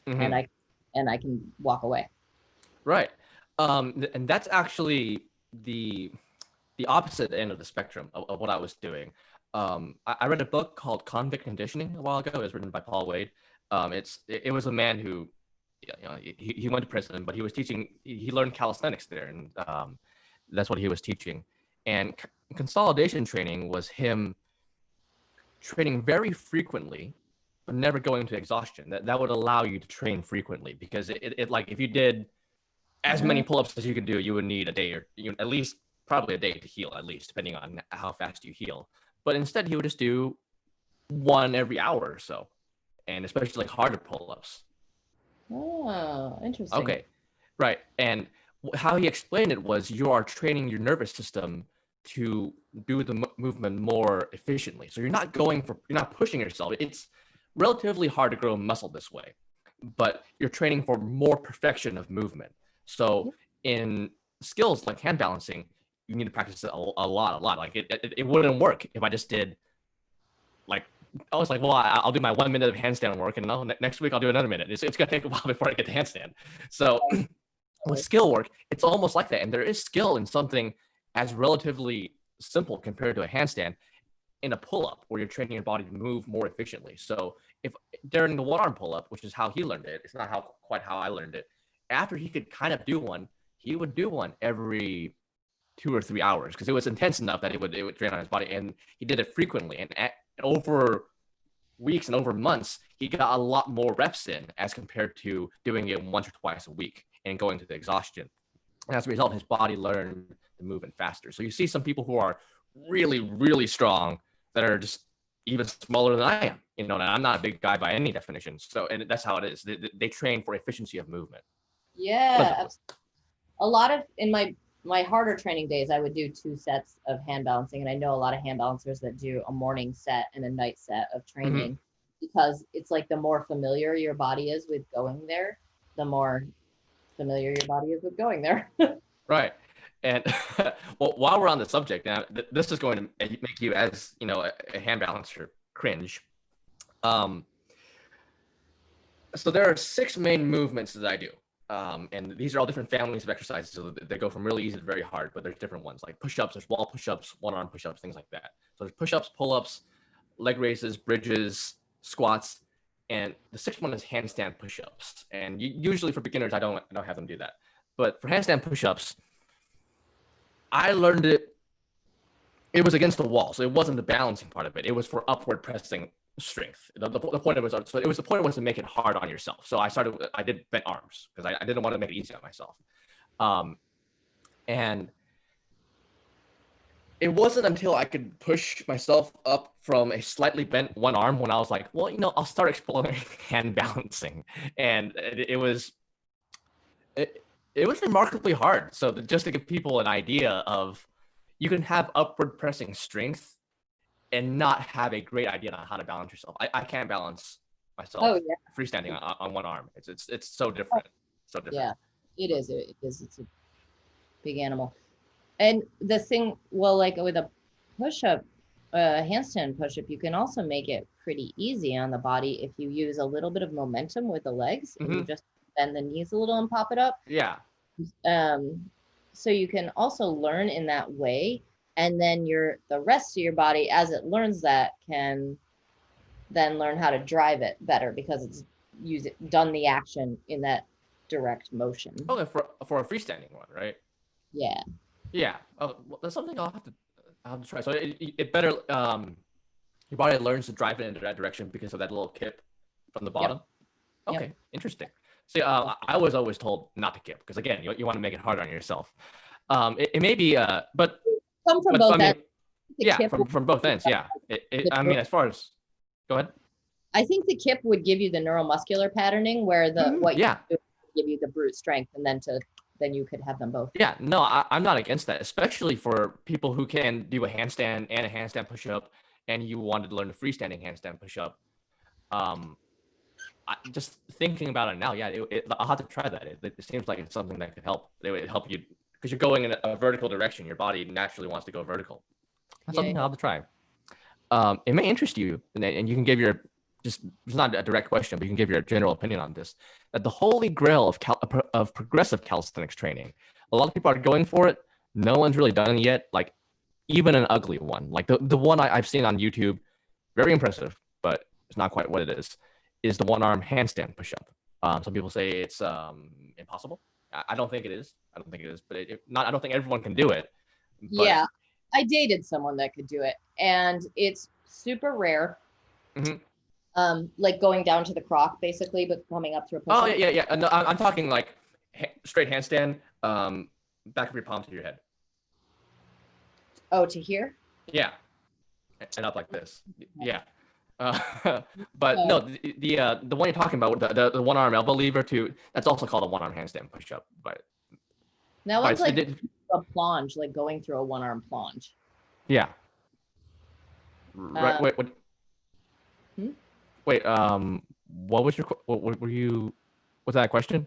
and Hmm. I can walk away. Right. And that's actually the the opposite end of the spectrum of what I was doing. I read a book called Convict Conditioning a while ago. It was written by Paul Wade. It was a man who, he went to prison, but he was teaching. He learned calisthenics there, and that's what he was teaching. And consolidation training was him training very frequently, but never going to exhaustion. That would allow you to train frequently because it like if you did as many Mm, pull-ups as you could do, you would need a day or at least probably a day to heal, at least depending on how fast you heal. But instead, he would just do one every hour or so, and especially like harder pull-ups. oh, interesting. Okay, right. And how he explained it was you are training your nervous system to do the movement more efficiently. So you're not pushing yourself. It's relatively hard to grow muscle this way, but you're training for more perfection of movement. So in skills like hand balancing, you need to practice it a lot. Like it wouldn't work if I just did like I was like, well, I'll do my 1 minute of handstand work, and next week I'll do another minute. It's gonna take a while before I get to handstand. So with skill work, it's almost like that, and there is skill in something as relatively simple compared to a handstand in a pull-up where you're training your body to move more efficiently. So if during the one arm pull-up, which is how he learned it, it's not quite how I learned it. After he could kind of do one, he would do one every 2 or 3 hours because it was intense enough that it would drain on his body, and he did it frequently. And over weeks and over months, he got a lot more reps in as compared to doing it once or twice a week and going to the exhaustion. And as a result, his body learned the movement faster. So you see some people who are really, really strong that are just even smaller than I am. And I'm not a big guy by any definition. So, and that's how it is. They train for efficiency of movement. Yeah, a lot of in my harder training days, I would do 2 sets of hand balancing, and I know a lot of hand balancers that do a morning set and a night set of Mm-hmm. training because it's like the more familiar your body is with going there, the more familiar your body is with going there. Right. And well, while we're on the subject now, this is going to make you, as a hand balancer, cringe. Um, so there are 6 main movements that I do. And these are all different families of exercises. So they go from really easy to very hard, but there's different ones like push-ups, there's wall push-ups, one-arm push-ups, things like that. So there's push-ups, pull-ups, leg raises, bridges, squats, and the 6th one is handstand push-ups. And usually for beginners, I don't have them do that. But for handstand push-ups, I learned it. It was against the wall, so it wasn't the balancing part of it. It was for upward pressing strength. The point of it was, so it was the point was to make it hard on yourself. So I did bent arms because I didn't want to make it easy on myself. Um, and it wasn't until I could push myself up from a slightly bent one arm when I was like, well, I'll start exploring hand balancing. And it, it was remarkably hard. So just to give people an idea of, you can have upward pressing strength and not have a great idea on how to balance yourself. I can't balance Oh myself yeah. freestanding on one arm. It's so different. So different. Yeah, it is. It is. It's a big animal. And the thing, well, like with a push-up, handstand push-up, you can also make it pretty easy on the body if you use a little bit of momentum with the legs and you Mm-hmm. just bend the knees a little and pop it up. Yeah. Um, so you can also learn in that way, and then the rest of your body, as it learns that, can then learn how to drive it better because it's done the action in that direct motion. Okay, for a freestanding one, right? Yeah. Yeah. Oh, well, that's something I'll have to try. So it better your body learns to drive it in that direction because of that little kip from the Yep. bottom. Yep. Okay, interesting. See, I was always told not to kip because again, you want to make it hard on yourself. It may be, but Come from but I both mean, ends. The Yeah, kip would from both give ends. you Yeah. the I mean, as far as, go ahead. I think the kip would give you the neuromuscular patterning, where the what you Yeah. do would give you the brute strength, and then you could have them both. Yeah, no, I'm not against that, especially for people who can do a handstand and a handstand push-up, and you wanted to learn the freestanding handstand push-up. Um, just thinking about it now, yeah, I'll have to try that. It seems like it's something that could help. It would help you because you're going in a vertical direction. Your body naturally wants to go vertical. That's something I'll have to try. It may interest you, and you can give your just it's not a direct question, but you can give your general opinion on this. That the holy grail of progressive calisthenics training. A lot of people are going for it. No one's really done it yet. Like even an ugly one, like the one I've seen on YouTube, very impressive, but it's not quite what it is the one-arm handstand push-up. Some people say it's impossible. I don't think it is. I don't think it is, but I don't think everyone can do it. But, yeah, I dated someone that could do it, and it's super rare. Like going down to the croc basically, but coming up through a push-up. Oh yeah. No, I'm talking like straight handstand, back of your palm to your head. Oh, to here? Yeah, and up like this. Yeah. But no, the one you're talking about, the one arm elbow lever that's also called a one arm handstand push up. But that one's like a plunge, like going through a one arm plunge. Yeah. Right. Wait. What? Wait. What was what were you? Was that a question?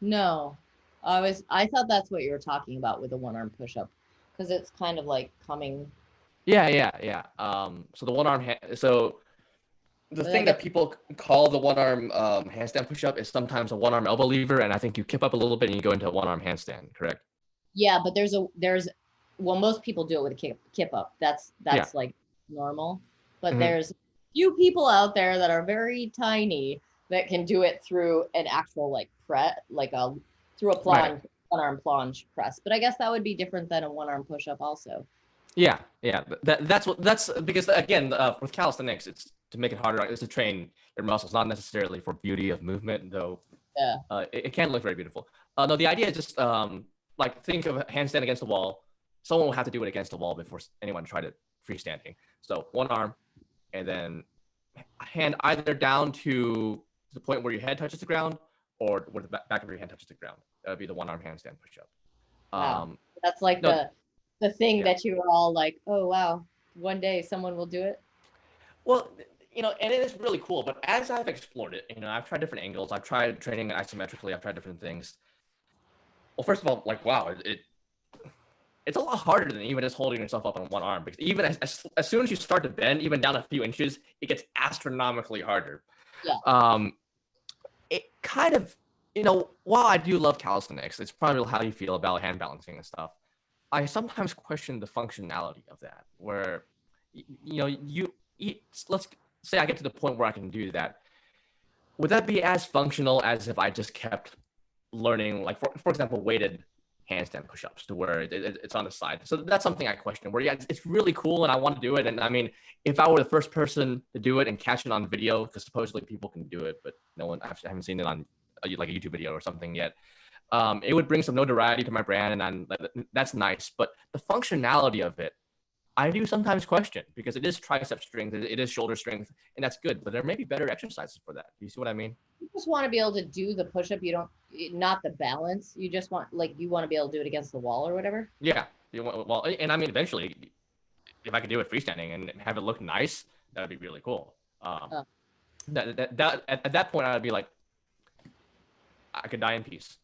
No, I thought that's what you were talking about with the one arm push up, because it's kind of like coming. Yeah. So the one arm so the thing that people call the one arm handstand push up is sometimes a one arm elbow lever, and I think you kip up a little bit and you go into a one arm handstand. Correct? Yeah, but well, most people do it with a kip up. That's like normal, but there's few people out there that are very tiny that can do it through an actual like press, like through a plunge, one arm plunge press. But I guess that would be different than a one arm push up also. Yeah. That's because again, with calisthenics, it's to make it harder. It's to train your muscles, not necessarily for beauty of movement, though. Yeah. It can look very beautiful. No, the idea is just like think of a handstand against the wall. Someone will have to do it against the wall before anyone tried it freestanding. So one arm, and then hand either down to the point where your head touches the ground, or where the back of your hand touches the ground. That would be the one arm handstand push-up. Wow. That's like the thing that you were all like, oh wow, one day someone will do it. Well, and it is really cool. But as I've explored it, I've tried different angles. I've tried training isometrically. I've tried different things. Well, first of all, like wow, it's a lot harder than even just holding yourself up on one arm, because even as soon as you start to bend, even down a few inches, it gets astronomically harder. Yeah. It kind of, while I do love calisthenics, it's probably how you feel about hand balancing and stuff. I sometimes question the functionality of that, where, let's say I get to the point where I can do that. Would that be as functional as if I just kept learning, like, for example, weighted handstand push-ups to where it's on the side? So that's something I question, where, yeah, it's really cool and I want to do it. And I mean, if I were the first person to do it and catch it on video, because supposedly people can do it, but no one, I haven't seen it on like a YouTube video or something yet. It would bring some notoriety to my brand, and that's nice. But the functionality of it, I do sometimes question, because it is tricep strength, it is shoulder strength, and that's good. But there may be better exercises for that. Do you see what I mean? You just want to be able to do the push-up. You don't, not the balance. You just want, like, you want to be able to do it against the wall or whatever. Yeah. Well, and I mean, eventually, if I could do it freestanding and have it look nice, that would be really cool. At that point, I would be like, I could die in peace.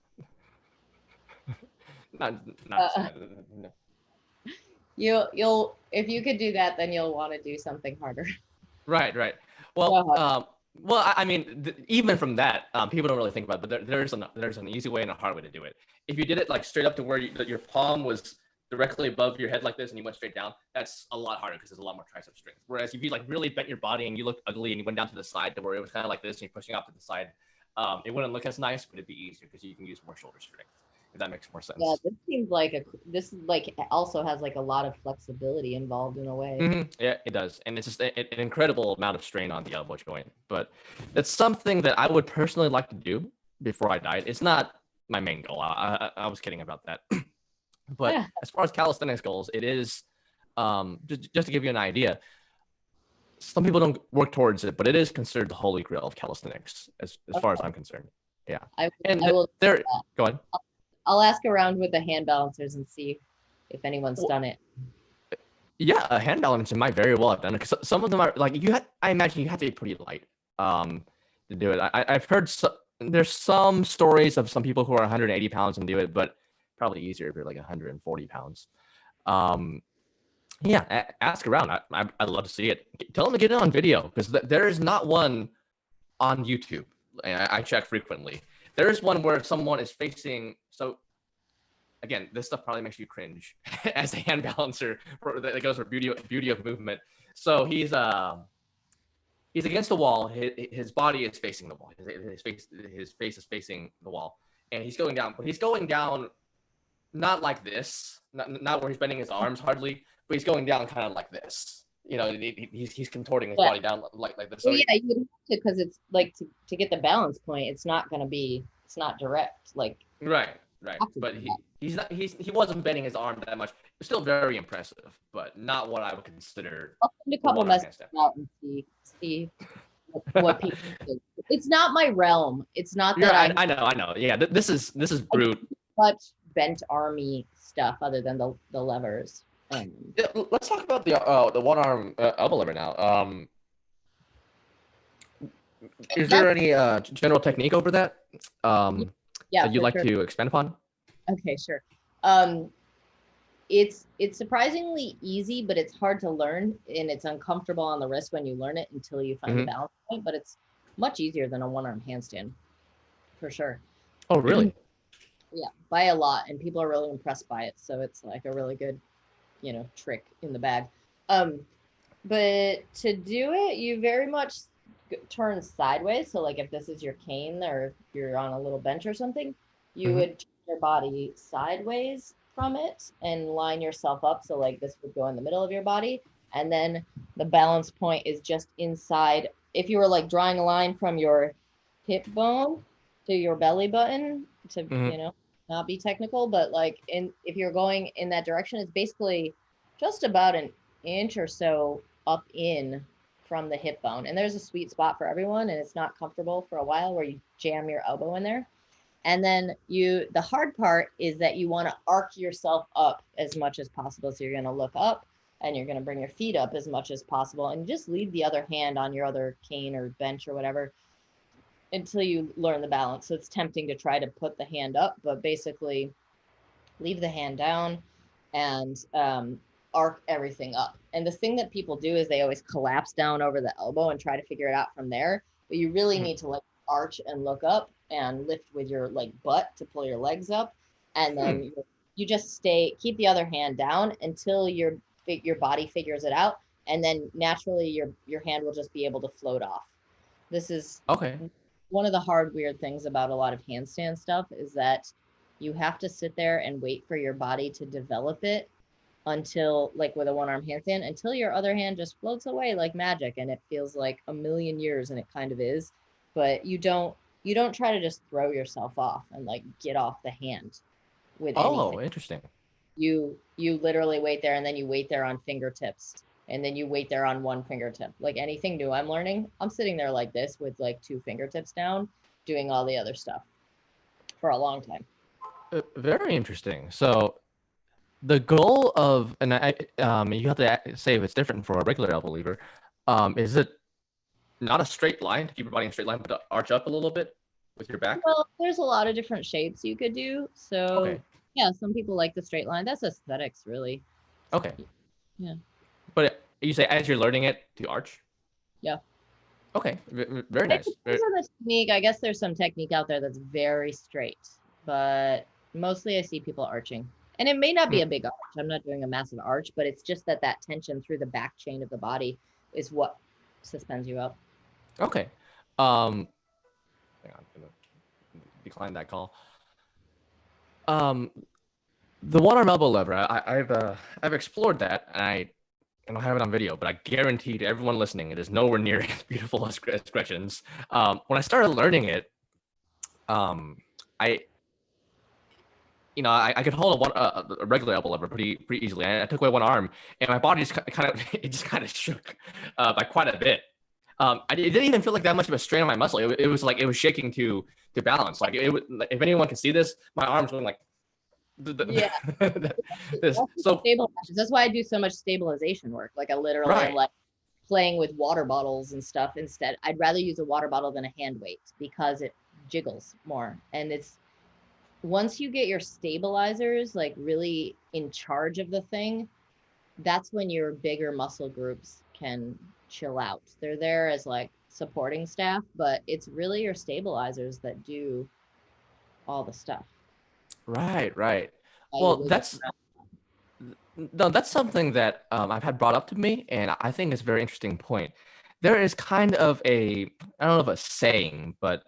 You'll if you could do that, then you'll want to do something harder. Right. Well, I mean, even from that, people don't really think about it, but there's an easy way and a hard way to do it. If you did it like straight up to where your palm was directly above your head like this and you went straight down, that's a lot harder because there's a lot more tricep strength. Whereas if you like really bent your body and you looked ugly and you went down to the side to where it was kind of like this and you're pushing off to the side, it wouldn't look as nice, but it'd be easier because you can use more shoulder strength. If that makes more sense. Yeah, this seems like this also has like a lot of flexibility involved in a way. Mm-hmm. Yeah, it does, and it's just an incredible amount of strain on the elbow joint. But it's something that I would personally like to do before I died. It's not my main goal. I was kidding about that. But as far as calisthenics goals, it is just to give you an idea, some people don't work towards it, but it is considered the holy grail of calisthenics, as far as I'm concerned. Yeah. I And I will. there, go on. I'll ask around with the hand balancers and see if anyone's done it. Yeah, a hand balancer might very well have done it, because some of them are like I imagine you have to be pretty light to do it. I've heard there's some stories of some people who are 180 pounds and do it, but probably easier if you're like 140 pounds. Yeah, ask around. I'd love to see it. Tell them to get it on video, because there is not one on YouTube. I check frequently. There is one where someone is facing. So again, this stuff probably makes you cringe as a hand balancer that goes for beauty of movement. So he's against the wall. His body is facing the wall. His face is facing the wall, and he's going down. But he's going down not like this, not where he's bending his arms hardly, but he's going down kind of like this. He's contorting his body down like this. So you would have to, because it's like to get the balance point. It's not direct. Like right. But he wasn't bending his arm that much. It's still very impressive, but not what I would consider. I'll send a couple messages out and see what people do. It's not my realm. It's not that I know. Yeah, this is brute. Much bent army stuff other than the levers. Yeah, let's talk about the one arm elbow lever now. Is there any general technique over that? That you'd like to expand upon? Okay, sure. It's surprisingly easy, but it's hard to learn, and it's uncomfortable on the wrist when you learn it until you find the balance point. But it's much easier than a one-arm handstand, for sure. Oh, really? Yeah, by a lot, and people are really impressed by it. So it's like a really good, trick in the bag. But to do it, you very much turn sideways. So like if this is your cane, or if you're on a little bench or something, you would turn your body sideways from it and line yourself up. So like this would go in the middle of your body, and then the balance point is just inside. If you were like drawing a line from your hip bone to your belly button, to not be technical, but like if you're going in that direction, it's basically just about an inch or so up in from the hip bone. And there's a sweet spot for everyone, and it's not comfortable for a while where you jam your elbow in there. And then the hard part is that you want to arc yourself up as much as possible. So you're going to look up and you're going to bring your feet up as much as possible, and just leave the other hand on your other cane or bench or whatever until you learn the balance. So it's tempting to try to put the hand up, but basically leave the hand down and arc everything up. And the thing that people do is they always collapse down over the elbow and try to figure it out from there. But you really need to like arch and look up and lift with your like butt to pull your legs up. And then you just keep the other hand down until your body figures it out. And then naturally your hand will just be able to float off. This is one of the hard, weird things about a lot of handstand stuff, is that you have to sit there and wait for your body to develop it until, like with a one-arm handstand, until your other hand just floats away like magic, and it feels like a million years, and it kind of is. But you don't try to just throw yourself off and like get off the hand with anything. Interesting. You literally wait there, and then you wait there on fingertips, and then you wait there on one fingertip. Like anything new I'm learning, I'm sitting there like this with like two fingertips down, doing all the other stuff for a long time. Very interesting. So the goal of, and you have to say if it's different for a regular elbow lever, is it not a straight line to keep your body in a straight line, but to arch up a little bit with your back? Well, there's a lot of different shapes you could do. So yeah, some people like the straight line. That's aesthetics, really. Okay. Yeah. But you say as you're learning it to arch? Yeah. Okay. Very nice. Depends on the technique. I guess there's some technique out there that's very straight, but mostly I see people arching. And it may not be a big arch. I'm not doing a massive arch, but it's just that tension through the back chain of the body is what suspends you up. Okay. Hang on, I'm gonna decline that call. The one-arm elbow lever, I've explored that, and I don't have it on video, but I guarantee to everyone listening, it is nowhere near as beautiful as Gretchen's. When I started learning it, I could hold a regular elbow lever pretty easily. I took away one arm, and my body just kind of it just kind of shook by quite a bit. It didn't even feel like that much of a strain on my muscle. It was like it was shaking to balance. Like if anyone can see this, my arms going like Yeah. this. So That's why I do so much stabilization work. Like I literally am like playing with water bottles and stuff instead. I'd rather use a water bottle than a hand weight because it jiggles more. And it's once you get your stabilizers like really in charge of the thing, that's when your bigger muscle groups can chill out. They're there as like supporting staff, but it's really your stabilizers that do all the stuff. right. Well, that's something that I've had brought up to me, and I think it's a very interesting point. There is kind of I don't know if a saying, but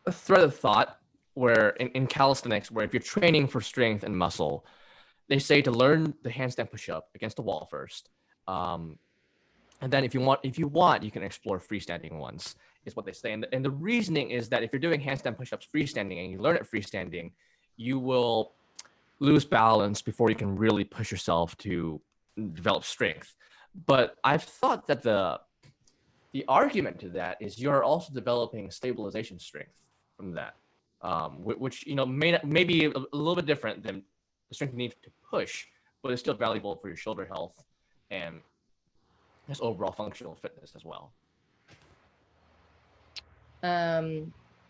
a thread of thought where in calisthenics, where if you're training for strength and muscle, they say to learn the handstand push-up against the wall first. And then if you want, you can explore freestanding ones, is what they say. And the reasoning is that if you're doing handstand push-ups freestanding and you learn it freestanding, you will lose balance before you can really push yourself to develop strength. But I've thought that the argument to that is you're also developing stabilization strength from that, which may be a little bit different than the strength you need to push, but it's still valuable for your shoulder health and just overall functional fitness as well.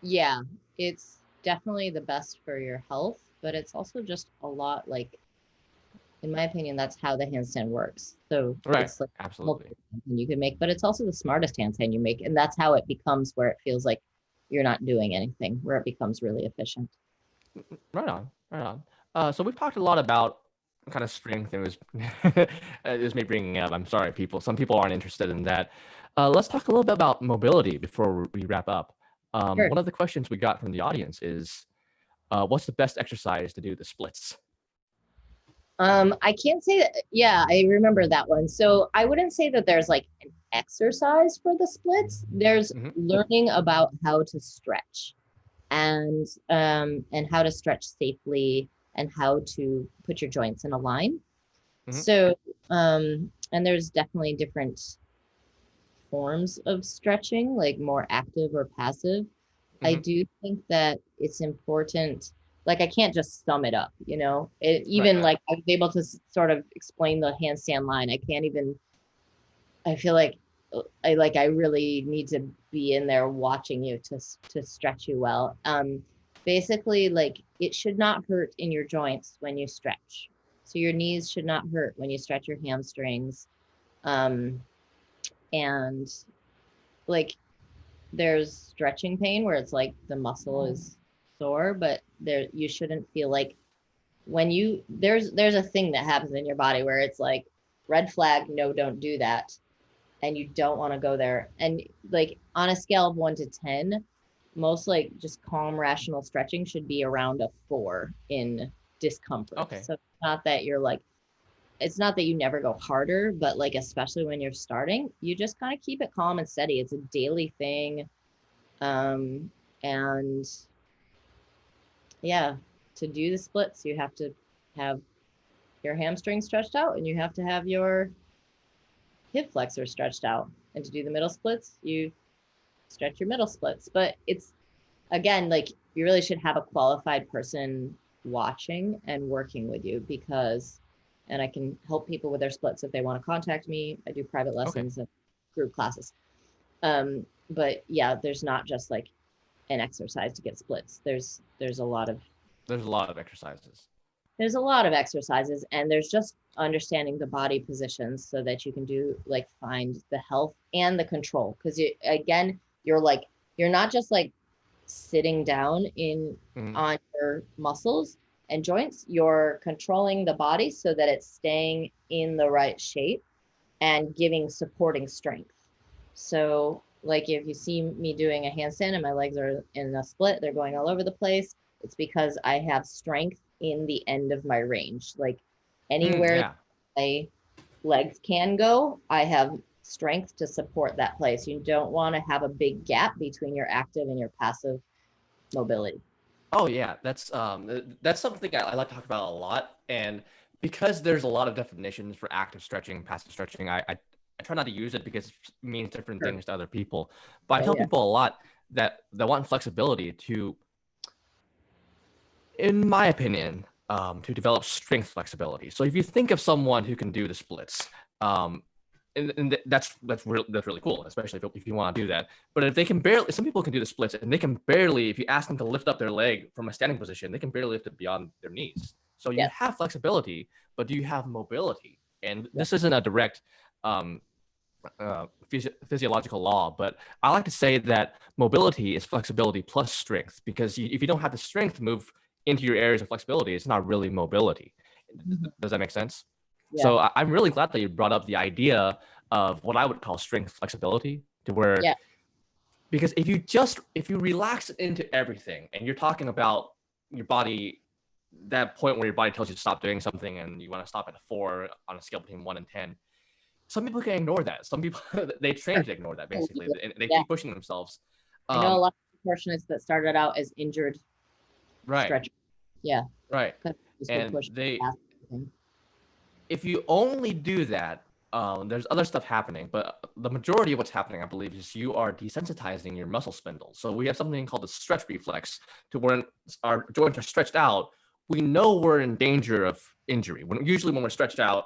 Yeah, it's definitely the best for your health, but it's also just a lot like, in my opinion, that's how the handstand works. So it's like absolutely you can make, but it's also the smartest handstand you make, and that's how it becomes where it feels like you're not doing anything, where it becomes really efficient. Right on. So we've talked a lot about kind of strength. It was it was me bringing it up. I'm sorry, people. Some people aren't interested in that. Let's talk a little bit about mobility before we wrap up. Sure. One of the questions we got from the audience is, what's the best exercise to do the splits? I can't say that. Yeah, I remember that one. So I wouldn't say that there's like an exercise for the splits. There's learning about how to stretch and how to stretch safely and how to put your joints in a line. So and there's definitely different forms of stretching, like more active or passive. I do think that it's important. Like I can't just sum it up, even like I was able to sort of explain the handstand line. I can't even, I feel like I really need to be in there watching you to stretch you well. Basically like it should not hurt in your joints when you stretch. So your knees should not hurt when you stretch your hamstrings. And like there's stretching pain where it's like the muscle is sore, but there you shouldn't feel like when you there's a thing that happens in your body where it's like red flag, no, don't do that, and you don't want to go there. And like on a scale of 1 to 10, most like just calm rational stretching should be around a 4 in discomfort. So it's not that you never go harder, but like especially when you're starting, you just kind of keep it calm and steady. It's a daily thing. And yeah, to do the splits, you have to have your hamstring stretched out and you have to have your hip flexor stretched out. And to do the middle splits, you stretch your middle splits. But it's, again, like you really should have a qualified person watching and working with you and I can help people with their splits if they want to contact me. I do private lessons and group classes. But yeah, there's not just like an exercise to get splits. There's a lot of exercises. There's a lot of exercises, and there's just understanding the body positions so that you can do like find the health and the control. Because you're not just like sitting down on your muscles and joints. You're controlling the body so that it's staying in the right shape and giving supporting strength. So like if you see me doing a handstand and my legs are in a split, they're going all over the place, it's because I have strength in the end of my range. Like anywhere my legs can go, I have strength to support that place. You don't want to have a big gap between your active and your passive mobility. Oh yeah, that's something I like to talk about a lot, and because there's a lot of definitions for active stretching, passive stretching, I try not to use it because it means different Sure. things to other people. But I Yeah, tell yeah. people a lot that want flexibility to, in my opinion, to develop strength flexibility. So if you think of someone who can do the splits, um, and that's really cool, especially if you want to do that. But if they can barely, some people can do the splits, and they can barely, if you ask them to lift up their leg from a standing position, they can barely lift it beyond their knees. So you Yes. have flexibility, but do you have mobility? And Yeah. this isn't a direct um, physiological law, but I like to say that mobility is flexibility plus strength, because if you don't have the strength to move into your areas of flexibility, it's not really mobility. Mhm. Does that make sense? Yeah. So I'm really glad that you brought up the idea of what I would call strength flexibility, to where, Yeah. because if you relax into everything and you're talking about your body, that point where your body tells you to stop doing something and you want to stop at a 4 on a scale between 1 and 10, some people can ignore that. Some people they train Sure. to ignore that, basically, and they Yeah. keep pushing themselves. I know a um lot of proportionists that started out as injured right, stretchers. Yeah. right. Because just would And push they, past everything. if you only do that, there's other stuff happening, but the majority of what's happening, I believe, is you are desensitizing your muscle spindles. So we have something called the stretch reflex, to where our joints are stretched out. We know we're in danger of injury. Usually when we're stretched out,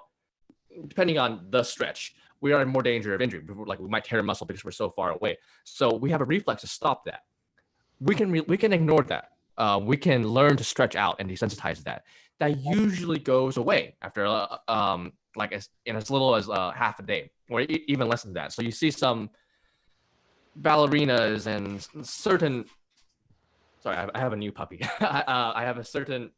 depending on the stretch, we are in more danger of injury. Like we might tear a muscle because we're so far away. So we have a reflex to stop that. We can ignore that. We can learn to stretch out and desensitize that. That usually goes away after like in as little as half a day, or even less than that. So you see some ballerinas and certain. Sorry, I have a new puppy. I have a certain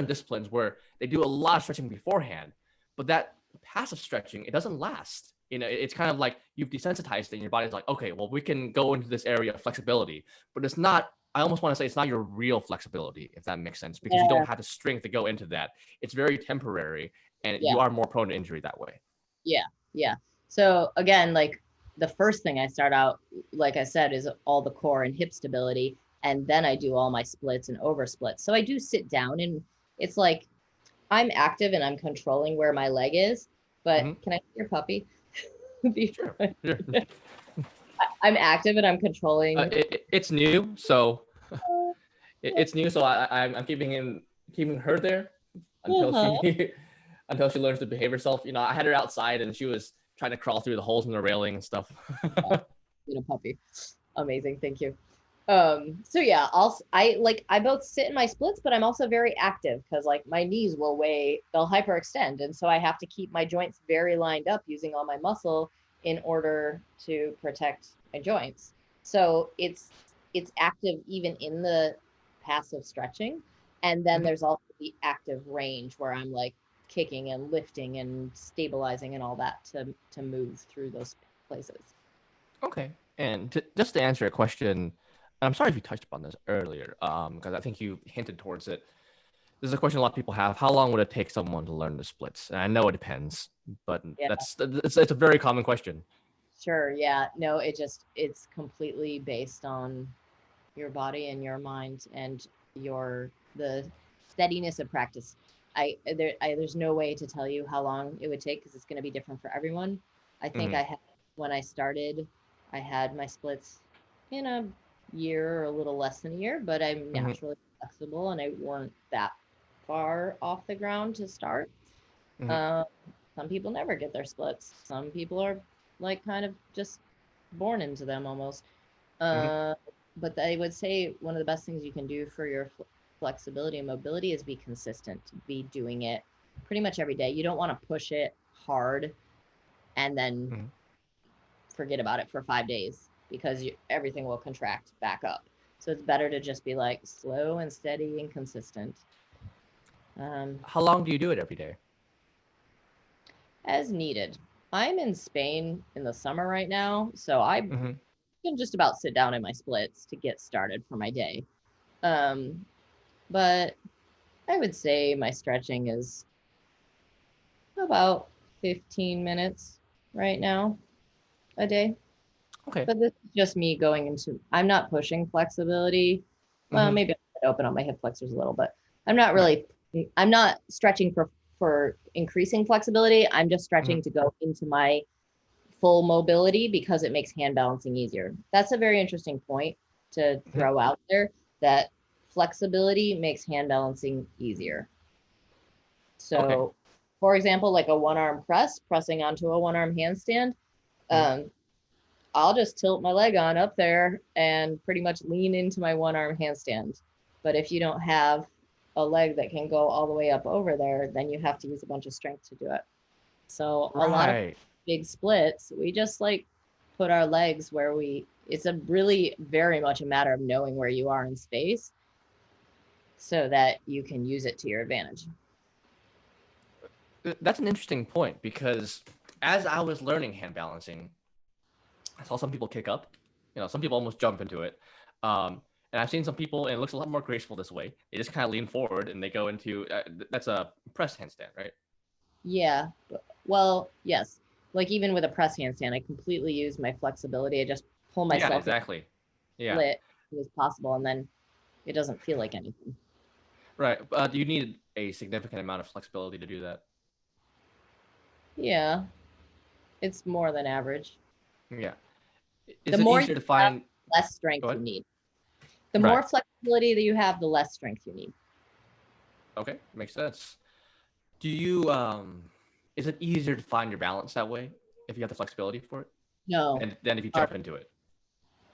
disciplines where they do a lot of stretching beforehand, but that passive stretching, it doesn't last. You know, it's kind of like you've desensitized it and your body's like, okay, well, we can go into this area of flexibility, but it's not, I almost want to say it's not your real flexibility, if that makes sense, because you Yeah. don't have the strength to go into that. It's very temporary, and Yeah. you are more prone to injury that way. Yeah. Yeah. So again, like the first thing I start out, like I said, is all the core and hip stability. And then I do all my splits and over splits. So I do sit down and it's like I'm active and I'm controlling where my leg is. But Mm-hmm. can I see your puppy? Sure. Sure. I'm active and I'm controlling. It's new, so it's new, so I'm keeping her there until Uh-huh. she until she learns to behave herself. You know, I had her outside and she was trying to crawl through the holes in the railing and stuff. Puppy. Amazing. Thank you. So yeah, I both sit in my splits, but I'm also very active because like my knees they'll hyperextend. And so I have to keep my joints very lined up using all my muscle in order to protect my joints. So it's active even in the passive stretching. And then Mhm. there's also the active range where I'm like kicking and lifting and stabilizing and all that to move through those places. Okay. And just to answer a question, I'm sorry if you touched upon this earlier, because I think you hinted towards it. This is a question a lot of people have. How long would it take someone to learn the splits? And I know it depends, but Yeah. it's a very common question. Sure. Yeah. No, it's completely based on your body and your mind and the steadiness of practice. There's no way to tell you how long it would take because it's going to be different for everyone. I think Hmm. when I started, I had my splits in a year or a little less than a year, but I'm Hmm. naturally flexible and I weren't that far off the ground to start. Hmm. Uh, some people never get their splits. Some people are like kind of just born into them almost. Hmm. Uh, but I would say one of the best things you can do for your flexibility and mobility is be consistent, be doing it pretty much every day. You don't want to push it hard and then Hmm. forget about it for 5 days because everything will contract back up. So it's better to just be like slow and steady and consistent. Um, How long do you do it every day? as needed. I'm in Spain in the summer right now, so I Hmm. can just about sit down in my splits to get started for my day. Um, but I would say my stretching is about 15 minutes right now a day. Okay. But this is just me going into, I'm not pushing flexibility. Well, Hmm. maybe open on my hip flexors a little, but I'm not really, I'm not stretching for increasing flexibility. I'm just stretching to go into my full mobility because it makes hand balancing easier. That's a very interesting point to throw out there, that flexibility makes hand balancing easier. So for example, like a one arm press, pressing onto a one arm handstand, I'll just tilt my leg on up there and pretty much lean into my one arm handstand. But if you don't have a leg that can go all the way up over there, then you have to use a bunch of strength to do it. So a lot of big splits, we just like put our legs where it's a really very much a matter of knowing where you are in space so that you can use it to your advantage. That's an interesting point, because as I was learning hand balancing, I saw some people kick up, some people almost jump into it. And I've seen some people, and it looks a lot more graceful this way. They just kind of lean forward and they go into, that's a press handstand, right? Yeah. Well, yes. Like even with a press handstand, I completely use my flexibility. I just pull myself split as possible, and then it doesn't feel like anything. Right. Do you need a significant amount of flexibility to do that? Yeah. It's more than average. Yeah. The more easier to find, less strength you need. The more flexibility that you have, the less strength you need. Okay, makes sense. Do you is it easier to find your balance that way if you have the flexibility for it? No. And then if you jump into it?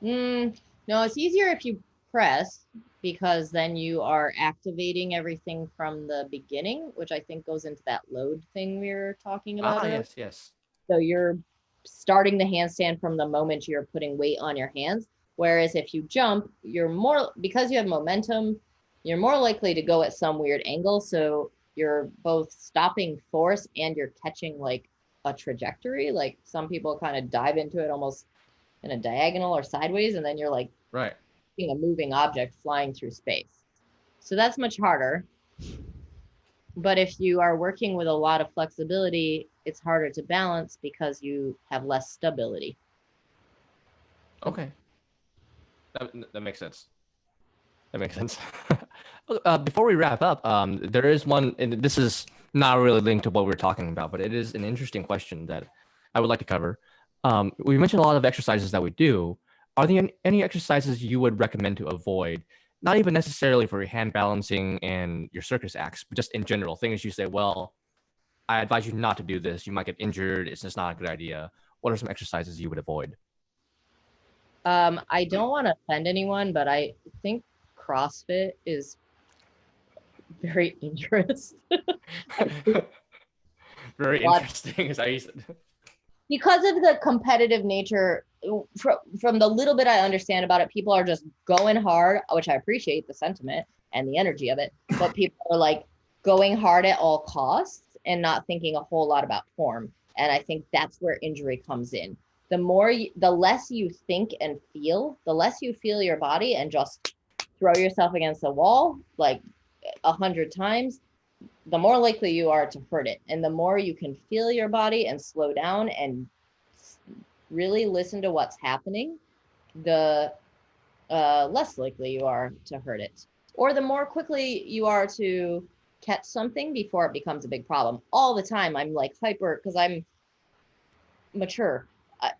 No, it's easier if you press, because then you are activating everything from the beginning, which I think goes into that load thing we were talking about. Yes. So you're starting the handstand from the moment you're putting weight on your hands. Whereas if you jump, because you have momentum, you're more likely to go at some weird angle. So you're both stopping force and you're catching like a trajectory. Like some people kind of dive into it almost in a diagonal or sideways, and then you're like being a moving object flying through space. So that's much harder. But if you are working with a lot of flexibility, it's harder to balance because you have less stability. Okay. That makes sense. Before we wrap up, there is one, and this is not really linked to what we're talking about, but it is an interesting question that I would like to cover. We mentioned a lot of exercises that we do. Are there any exercises you would recommend to avoid? Not even necessarily for your hand balancing and your circus acts, but just in general, things you say, well, I advise you not to do this. You might get injured. It's just not a good idea. What are some exercises you would avoid? I don't want to offend anyone, but I think CrossFit is very dangerous. Very interesting, as I said. Because of the competitive nature, from the little bit I understand about it, people are just going hard, which I appreciate the sentiment and the energy of it, but people are like going hard at all costs and not thinking a whole lot about form. And I think that's where injury comes in. The less you think and feel, the less you feel your body and just throw yourself against the wall like 100 times, the more likely you are to hurt it. And the more you can feel your body and slow down and really listen to what's happening, the less likely you are to hurt it. Or the more quickly you are to catch something before it becomes a big problem. All the time, I'm like hyper because I'm mature.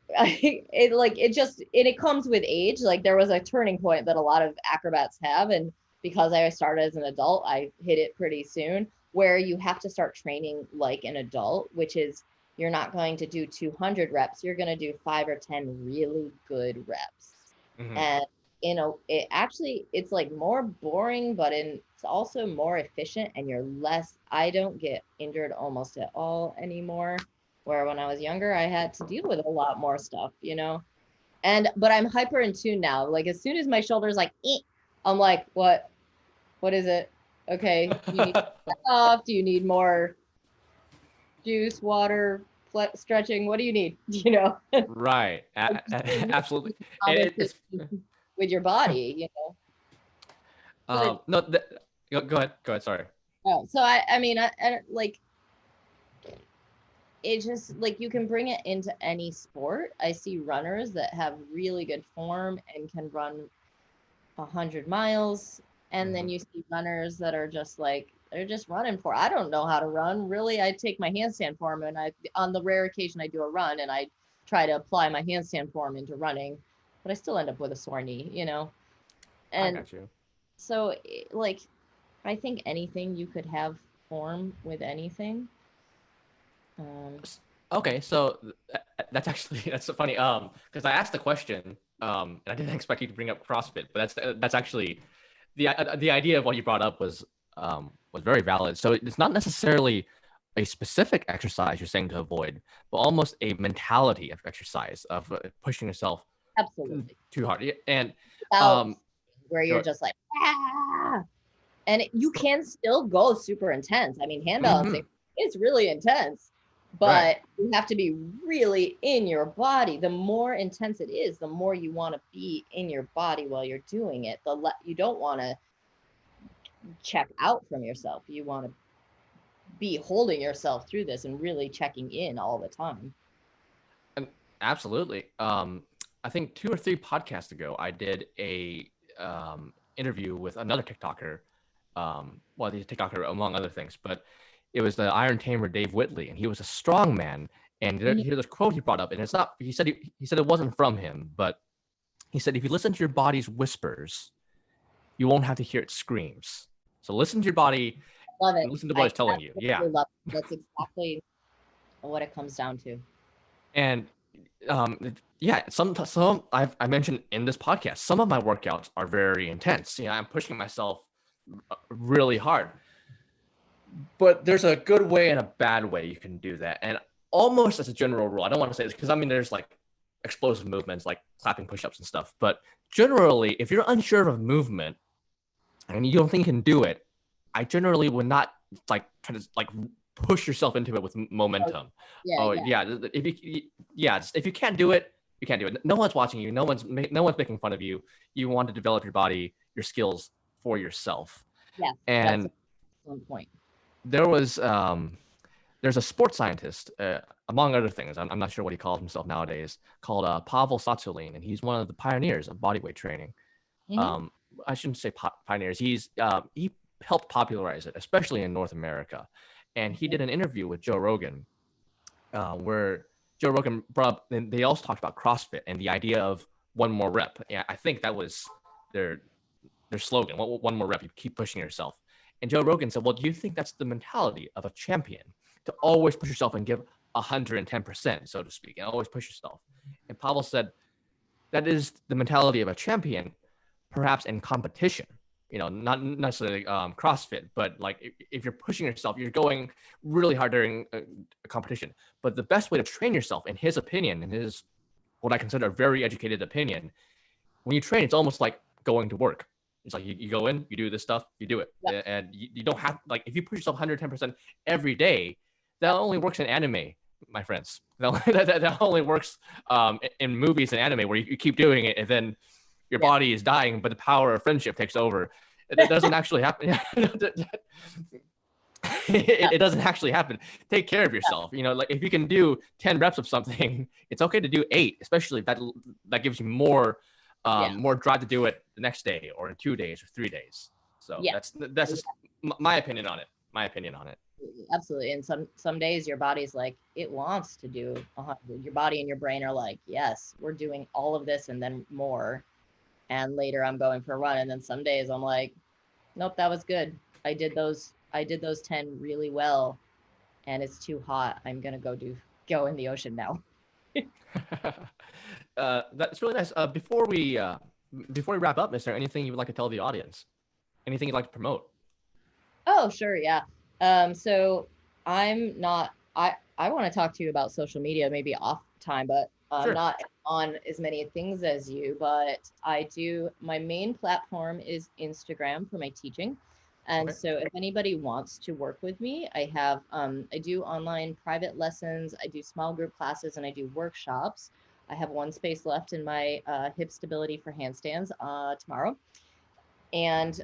It comes with age. Like there was a turning point that a lot of acrobats have, and because I started as an adult, I hit it pretty soon, where you have to start training like an adult, which is you're not going to do 200 reps. You're going to do 5 or 10 really good reps. And it's like more boring, but it's also more efficient, and I don't get injured almost at all anymore. Where when I was younger, I had to deal with a lot more stuff, but I'm hyper in tune now. Like as soon as my shoulder's like, I'm like, what is it? Okay. You need off. Do you need more juice, water, stretching? What do you need? Right. Absolutely. With your body, No, go ahead. Sorry. Oh, so I mean, I like, it just like you can bring it into any sport. I see runners that have really good form and can run 100 miles And then Mhm. you see runners that are just like, they're just running for. I don't know how to run. Really, I take my handstand form and on the rare occasion I do a run and I try to apply my handstand form into running, but I still end up with a sore knee. I And got you. so, like, I think anything you could have form with anything. Um, Okay, so that's actually that's so funny. Because I asked the question, and I didn't expect you to bring up CrossFit, but that's actually the idea of what you brought up was very valid. So it's not necessarily a specific exercise you're saying to avoid, but almost a mentality of exercise of pushing yourself Absolutely. too hard. And About um, where you're go. just like, ah! And you can still go super intense. I mean, hand balancing, Mhm. it's really intense, Right. but you have to be really in your body. The more intense it is, the more you want to be in your body while you're doing it. You don't want to check out from yourself. You want to be holding yourself through this and really checking in all the time. And absolutely. I think 2 or 3 podcasts ago, I did a interview with another TikToker. Well, the TikToker among other things, but it was the Iron Tamer Dave Whitley, and he was a strong man. And Mhm. here's this quote he brought up, and it's not. He said it wasn't from him, but he said if you listen to your body's whispers, you won't have to hear its screams. So listen to your body Love and it. listen to what I it's telling you. Yeah, absolutely love it. That's exactly what it comes down to. and yeah, some I mentioned in this podcast, some of my workouts are very intense. I'm pushing myself really hard, but there's a good way and a bad way you can do that. And almost as a general rule, I don't want to say this because I mean there's like explosive movements like clapping push-ups and stuff, but generally if you're unsure of a movement and you don't think you can do it, I generally would not like try to like push yourself into it with Oh, momentum. yeah, Oh yeah, yeah, if you can't do it, you can't do it. No one's watching you. No one's making fun of you. You want to develop your body, your skills for yourself. yes. That's And an excellent point. there was there's a sports scientist, among other things. I'm not sure what he calls himself nowadays, called Pavel Tsatsouline, and he's one of the pioneers of bodyweight training. Hmm. um, I shouldn't say pioneers. He helped popularize it, especially in North America. And he Okay. did an interview with Joe Rogan, where Joe Rogan brought up, and they also talked about CrossFit and the idea of one more rep. Yeah, I think that was their their slogan. One more rep. You keep pushing yourself. And Joe Rogan said, "Well, do you think that's the mentality of a champion to always push yourself and give 110%, so to speak, and always push yourself?" And Pavel said, "That is the mentality of a champion, perhaps in competition, not necessarily CrossFit, but like if you're pushing yourself, you're going really hard during a competition. But the best way to train yourself, in his opinion, in his what I consider a very educated opinion, when you train, it's almost like going to work. It's like you go in, you do this stuff, you do it, Yep. and you don't have like if you push yourself 110% every day, that only works in anime, my friends. That only works in movies and anime where you keep doing it, and then your Yeah. body is dying, but the power of friendship takes over. That doesn't actually happen. Yeah. It doesn't actually happen. Take care of yourself. Like if you can do 10 reps of something, it's okay to do 8, especially if that gives you Yeah. more drive to do it the next day or in 2 days or 3 days. So Yeah. that's just my opinion on it. My opinion on it. Absolutely. And some days your body's like, it wants to do 100. Your body and your brain are like, yes, we're doing all of this and then more. And later I'm going for a run. And then some days I'm like, nope, that was good. I did those 10 really well. And it's too hot. I'm gonna go in the ocean now. That's really nice. Before we wrap up, is there anything you would like to tell the audience? Anything you'd like to promote? Oh, sure, yeah. So I'm not. I want to talk to you about social media, maybe off time, but I'm Sure. not on as many things as you. But I do. My main platform is Instagram for my teaching, and Okay. so if anybody wants to work with me, I do online private lessons, I do small group classes, and I do workshops. I have one space left in my hip stability for handstands tomorrow, and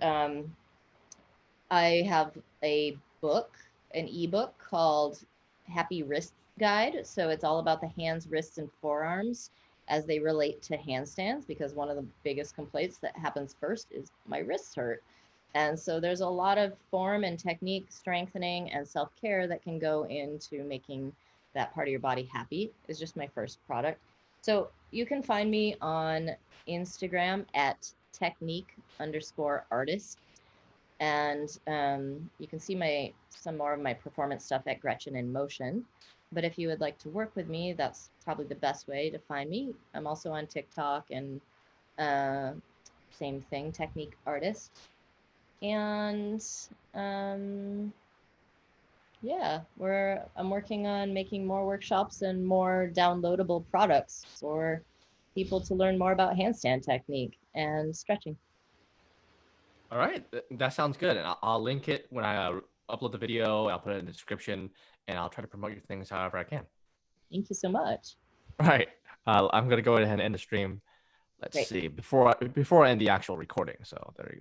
I have a book, an ebook called Happy Wrist Guide. So it's all about the hands, wrists, and forearms as they relate to handstands, because one of the biggest complaints that happens first is my wrists hurt. And so there's a lot of form and technique strengthening and self-care that can go into making that part of your body happy. Is just my first product. So you can find me on Instagram at technique_artist. And you can see some more of my performance stuff at Gretchen in Motion. But if you would like to work with me, that's probably the best way to find me. I'm also on TikTok and uh, same thing, technique artist. And um, yeah, I'm working on making more workshops and more downloadable products for people to learn more about handstand technique and stretching. All right, that sounds good. And I'll link it when I upload the video. I'll put it in the description, and I'll try to promote your things however I can. Thank you so much. All right, I'm gonna go ahead and end the stream. Let's Great. see before I end the actual recording. So there you go.